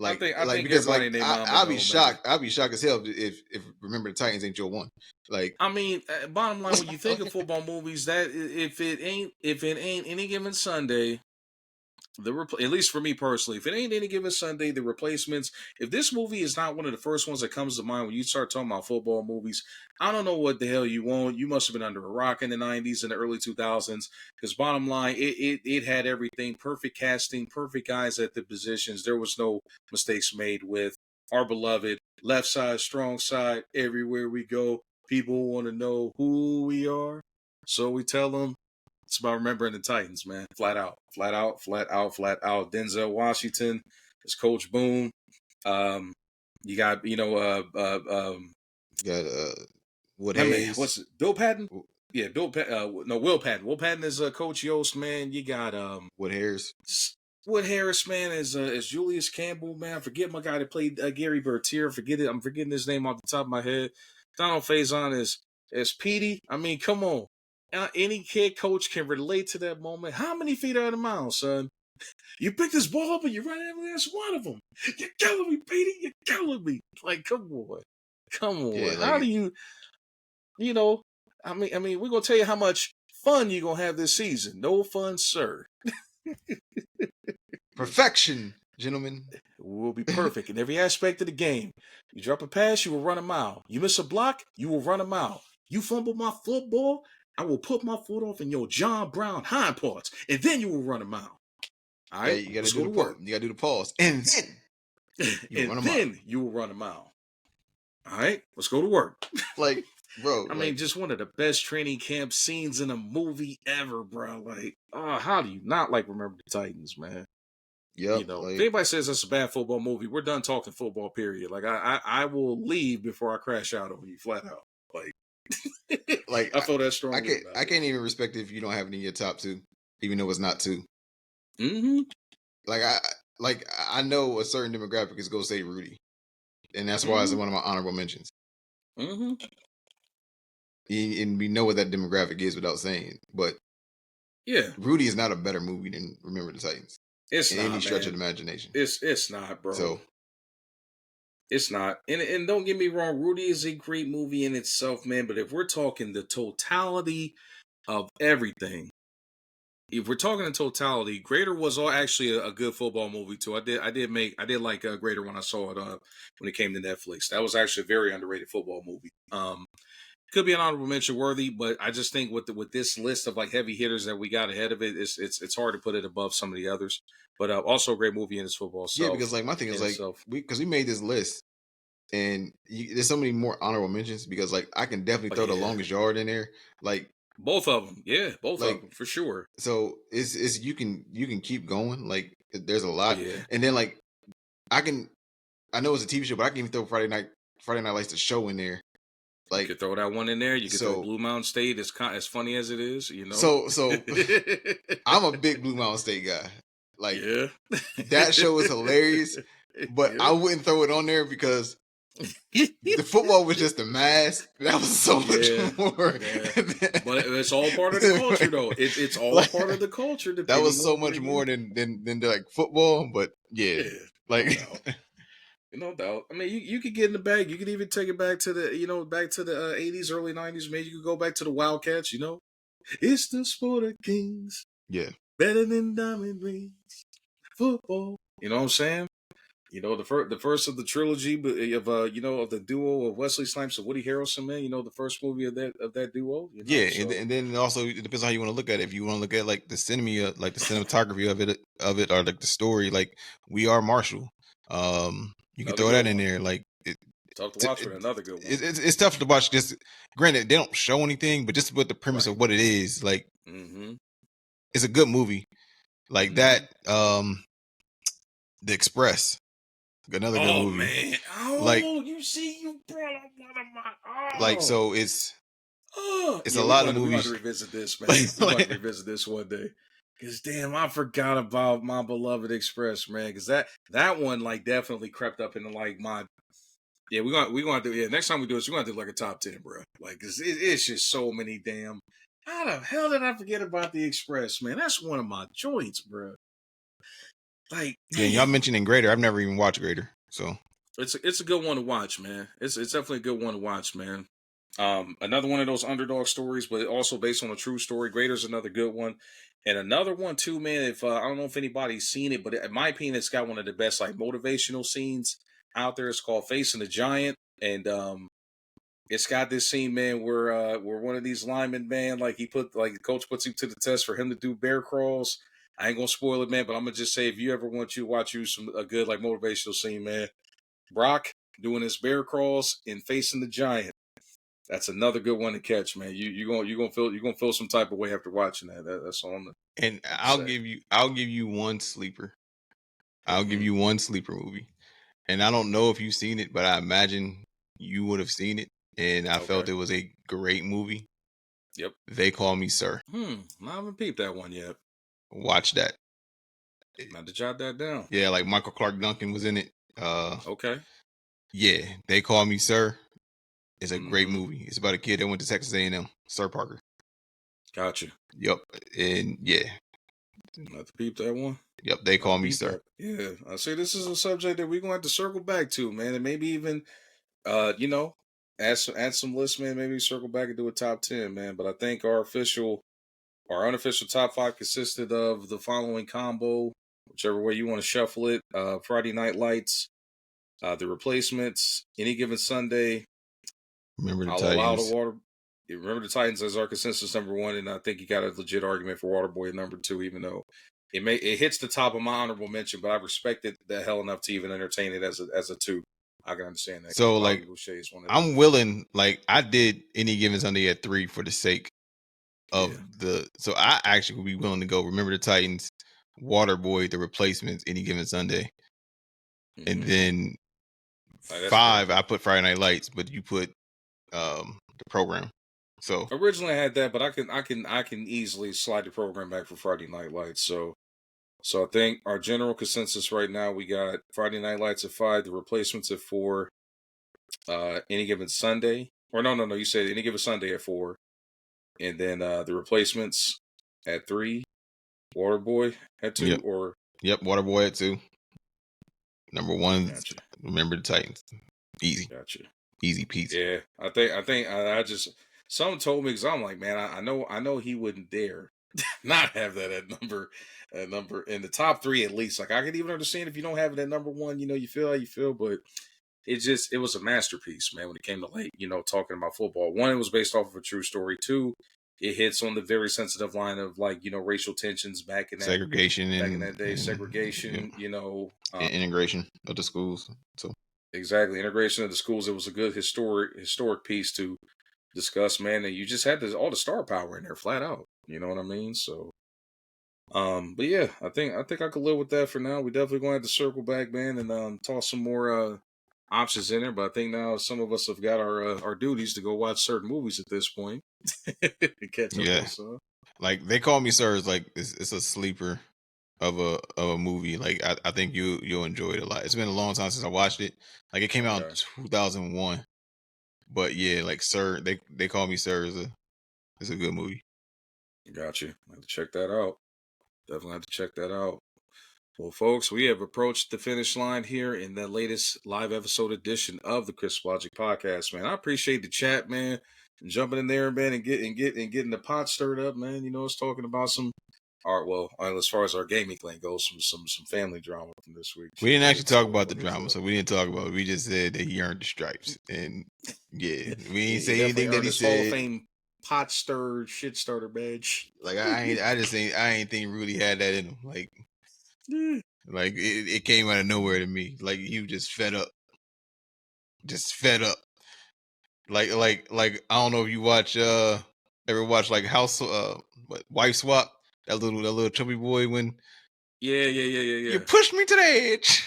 I think because I'll be shocked. I'll be shocked as hell if Remember the Titans ain't your one. Like, I mean, bottom line, when you think of football movies, that if it ain't Any Given Sunday, at least for me personally, if it ain't Any Given Sunday, The Replacements, if this movie is not one of the first ones that comes to mind when you start talking about football movies, I don't know what the hell you want. You must have been under a rock in the 90s and the early 2000s, because bottom line, it had everything. Perfect casting, perfect guys at the positions. There was no mistakes made with our beloved left side, strong side. Everywhere we go, people want to know who we are. So we tell them, it's about remembering the Titans, man. Flat out. Denzel Washington is Coach Boone. You got, Wood Hayes. What's it? Bill Patton? Yeah, Will Patton. Will Patton is Coach Yost, man. You got Wood Harris. Wood Harris, man, is Julius Campbell, man. I forget my guy that played Gary Bertier. I'm forgetting his name off the top of my head. Donald Faison is Petey. I mean, come on. Any kid coach can relate to that moment. How many feet are in the mound, son? You pick this ball up and you run every last one of them. You're killing me, Petey. You're killing me. Like, come on. Yeah, how do you, I mean, we're going to tell you how much fun you're going to have this season. No fun, sir. Perfection, gentlemen. Will be perfect in every aspect of the game. You drop a pass, you will run a mile. You miss a block, you will run a mile. You fumble my football, I will put my foot off in your John Brown hind parts, and then you will run a mile. All right, you gotta do the work. You gotta do the pause, and then you will run a mile. All right, let's go to work. Like, bro, I mean, just one of the best training camp scenes in a movie ever, bro. Like, how do you not Remember the Titans, man? Yeah, if anybody says that's a bad football movie, we're done talking football. Period. Like, I will leave before I crash out on you, flat out. Like, I feel that strongly. I can't even respect it if you don't have it in your top 2, even though it's not 2. Mm-hmm. I know a certain demographic is gonna say Rudy, and that's why it's one of my honorable mentions. Mm-hmm. And we know what that demographic is without saying it, but Yeah, Rudy is not a better movie than Remember the Titans it's in any not, stretch of man. the imagination. It's not, bro. So It's not. And don't get me wrong, Rudy is a great movie in itself, man. But if we're talking the totality of everything, if we're talking in totality, Greater was all actually a good football movie too. I did like Greater when I saw it when it came to Netflix. That was actually a very underrated football movie. Could be an honorable mention worthy, but I just think with this list of like heavy hitters that we got ahead of it, it's hard to put it above some of the others. But also a great movie in its football yeah, self because like my thing is in like itself. we made this list and there's so many more honorable mentions because like I can definitely But throw the yeah, longest yard in there. both of them. Yeah, both of Like them for sure. so it's you can keep going. Like there's a Oh lot, yeah, and then like I can I know it's a TV show, but I can even throw Friday Night Lights the show in there. you Like could throw that one in there. You could throw so Blue Mountain State. As funny as it is, you know. so I'm a big Blue Mountain State guy. Like Yeah. that show is hilarious, but I Yeah. wouldn't throw it on there because the football was just a mask. That was so much Yeah. more. Yeah. But it's all part of the culture, though. It's all Like, part of the culture, that depending was so on where much you. more than like football. But yeah, Yeah, no like doubt. No doubt. I mean, you could get in the bag. You could even take it back to the 80s, early 90s. Maybe you could go back to the Wildcats. It's the sport of kings, yeah, better than diamond rings, football. You know what I'm saying? The first of the trilogy of the duo of Wesley Snipes and Woody Harrelson, man. The first movie of that duo. yeah, and, So and then also it depends on how you want to look at it. If you want to look at like the cinema, like the cinematography of it, or like the story, like We Are Marshall. You can another throw good that in one. there. Like Tough to it, watch, but another good one. it's tough to watch. Just granted, they don't show anything, but just with the premise Right. of what it is, like Mm-hmm. it's a good movie. Like Mm-hmm. that, The Express, another good Oh movie. man. Like Oh, you see, you brought up one of my. like Oh. so Oh. it's a Yeah, lot of we going to movies. revisit this, man. Like, We going to like, revisit this one day. Cause damn, I forgot about my beloved Express, man. Cause that one like definitely crept up into like my. Yeah, we gonna do. Yeah, next time we do this, we're gonna do like a top 10, bro. Like, 'cause it's just so many damn. How the hell did I forget about the Express, man? That's one of my joints, bro. Like, yeah, and y'all damn, mentioning Greater. I've never even watched Greater, so it's a good one to watch, man. It's definitely a good one to watch, man. Another one of those underdog stories, but also based on a true story. Greater's another good one, and another one too, man. If I don't know if anybody's seen it, but in my opinion, it's got one of the best like motivational scenes out there. It's called Facing the Giant, and it's got this scene, man, where one of these linemen, man, like the coach puts him to the test for him to do bear crawls. I ain't gonna spoil it, man, but I'm gonna just say if you ever want to watch a good like motivational scene, man, Brock doing his bear crawls and facing the giant. That's another good one to catch, man. You gonna feel some type of way after watching that. That's all I'm gonna and say. I'll give you one sleeper. I'll give Mm-hmm. you one sleeper movie. And I don't know if you've seen it, but I imagine you would have seen it. And I felt Okay. it was a great movie. Yep. They Call Me Sir. I haven't peeped that one yet. Watch that. I have to jot that down. Yeah, like Michael Clark Duncan was in it. Okay. Yeah, They Call Me Sir is a great Mm-hmm. movie. It's about a kid that went to Texas A&M, Sir Parker. Gotcha. Yep. And yeah, I have to peep that one. yep, They I Call Me peep Sir. that. Yeah. I say this is a subject that we're gonna have to circle back to, man, and maybe even uh, you know, add some lists, man. Maybe circle back and do a top 10, man. But I think our unofficial top five consisted of the following combo, whichever way you want to shuffle it. Friday Night Lights, The Replacements, Any Given Sunday, Remember the I'll Allow the Titans. Water. Remember the Titans as our consensus number one, and I think you got a legit argument for Waterboy at number two, even though it hits the top of my honorable mention, but I respect it the hell enough to even entertain it as a two. I can understand that because So Bobby like Boucher is one of them. I'm willing, like I did Any Given Sunday at 3 for the sake of Yeah. so I actually would be willing to go Remember the Titans, Waterboy, The Replacements, Any Given Sunday. And Mm-hmm. then That's fair. 5 I put Friday Night Lights, but you put the program. So Originally, I had that, but I can easily slide the program back for Friday Night Lights. So I think our general consensus right now we got Friday Night Lights at 5, The Replacements at 4, Any Given Sunday, or no, you said Any Given Sunday at 4, and then The Replacements at 3. Waterboy at 2, Yep. or Yep. Waterboy at 2. Number 1. gotcha. Remember the Titans. Easy. Gotcha. Easy peasy. Yeah, I just someone told me because I'm like, man, I know he wouldn't dare not have that at number in the top 3 at least. Like I could even understand if you don't have it at number 1, you feel how you feel, but it was a masterpiece, man. When it came to like talking about football, 1, it was based off of a true story. 2, it hits on the very sensitive line of like racial tensions back in segregation that day, segregation, and integration of the schools. So exactly, integration of the schools. It was a good historic piece to discuss, man. And you just had all the star power in there, flat out. You know what I mean? So, but yeah, I think I could live with that for now. We definitely gonna have to circle back, man, and toss some more options in there. But I think now some of us have got our duties to go watch certain movies at this point to catch up on some. Like they call me sir. It's like it's a sleeper of a movie. Like I think you'll enjoy it a lot. It's been a long time since I watched it. Like it came out in 2001. But yeah, like Sir, they call me Sir is a good movie. Gotcha. I have to check that out. Definitely have to check that out. Well, folks, we have approached the finish line here in the latest live episode edition of the Chris Logic Podcast, man. I appreciate the chat, man, and jumping in there, man, and getting the pot stirred up, man. Us talking about some art. Well, as far as our gaming thing goes, some family drama from this week. We didn't actually talk about the drama, so we didn't talk about it. We just said that he earned the stripes, and yeah, we didn't say anything that he said. Hall of Fame pot stir shit starter badge. Like I ain't think really had that in him. Like it came out of nowhere to me. Like he was just fed up. Like I don't know if you ever watch like House Wife Swap, that little chubby boy when yeah. You pushed me to the edge.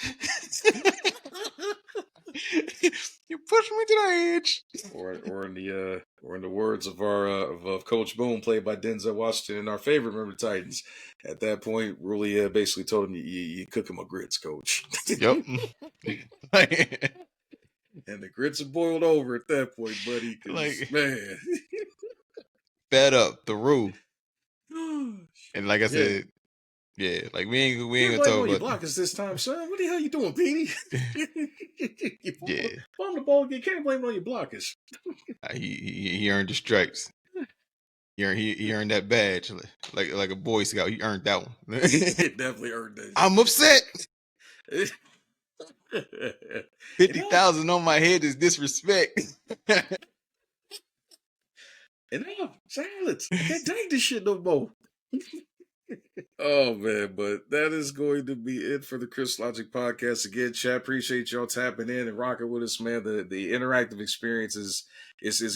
You pushed me to the edge. Or in the words of our of Coach Boone, played by Denzel Washington, in our favorite member Titans. At that point, really basically told him, you cook him a grits, coach. Yep. And the grits are boiled over at that point, buddy. Man. Fed up, the rule. And like I said, yeah, like we ain't gonna talk about your blockers this time, son. What the hell you doing, Petey? Yeah, bomb the ball. You can't blame it on your blockers. He earned the stripes. He earned that badge like a Boy Scout. He earned that one. He definitely earned that. I'm upset. 50,000 on my head is disrespect. And now silence. I can't take this shit no more. Oh man, but that is going to be it for the Chris Logic Podcast. Again, chat, appreciate y'all tapping in and rocking with us, man. The interactive experience is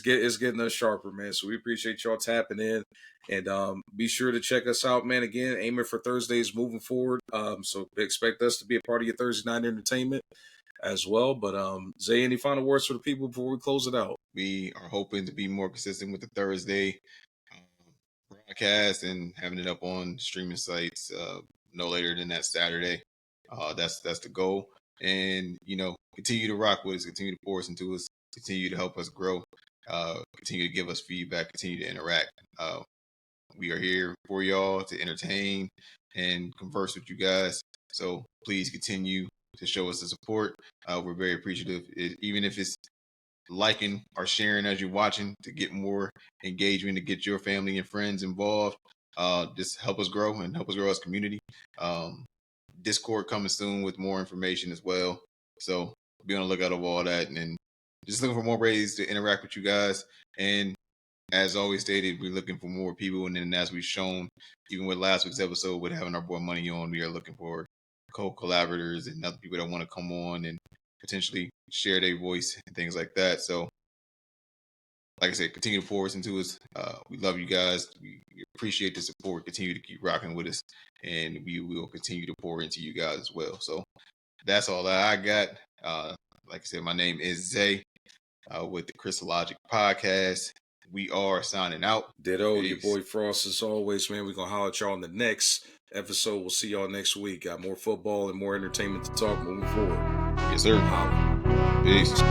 getting us sharper, man. So we appreciate y'all tapping in, and be sure to check us out, man. Again, aiming for Thursdays moving forward. So expect us to be a part of your Thursday night entertainment as well. But Zay, any final words for the people before we close it out? We are hoping to be more consistent with the Thursday broadcast and having it up on streaming sites no later than that Saturday. That's the goal. And continue to rock with us, continue to pour us into us, continue to help us grow, continue to give us feedback, continue to interact. We are here for y'all to entertain and converse with you guys. So please continue to show us the support. We're very appreciative, even if it's liking or sharing as you're watching, to get more engagement, to get your family and friends involved. Just help us grow and help us grow as a community. Discord coming soon with more information as well. So be on the lookout of all that, and just looking for more ways to interact with you guys. And as always stated, we're looking for more people. And then as we've shown, even with last week's episode with having our boy Money on, we are looking for co-collaborators and other people that want to come on and potentially share their voice and things like that. So, like I said, continue to pour us into us. We love you guys. We appreciate the support. Continue to keep rocking with us, and we will continue to pour into you guys as well. So that's all that I got. Like I said, my name is Zay with the Chris Logic Podcast. We are signing out. Ditto, your boy Frost as always, man. We're going to holler at y'all in the next episode. We'll see y'all next week. Got more football and more entertainment to talk moving forward. Yes, sir. Peace.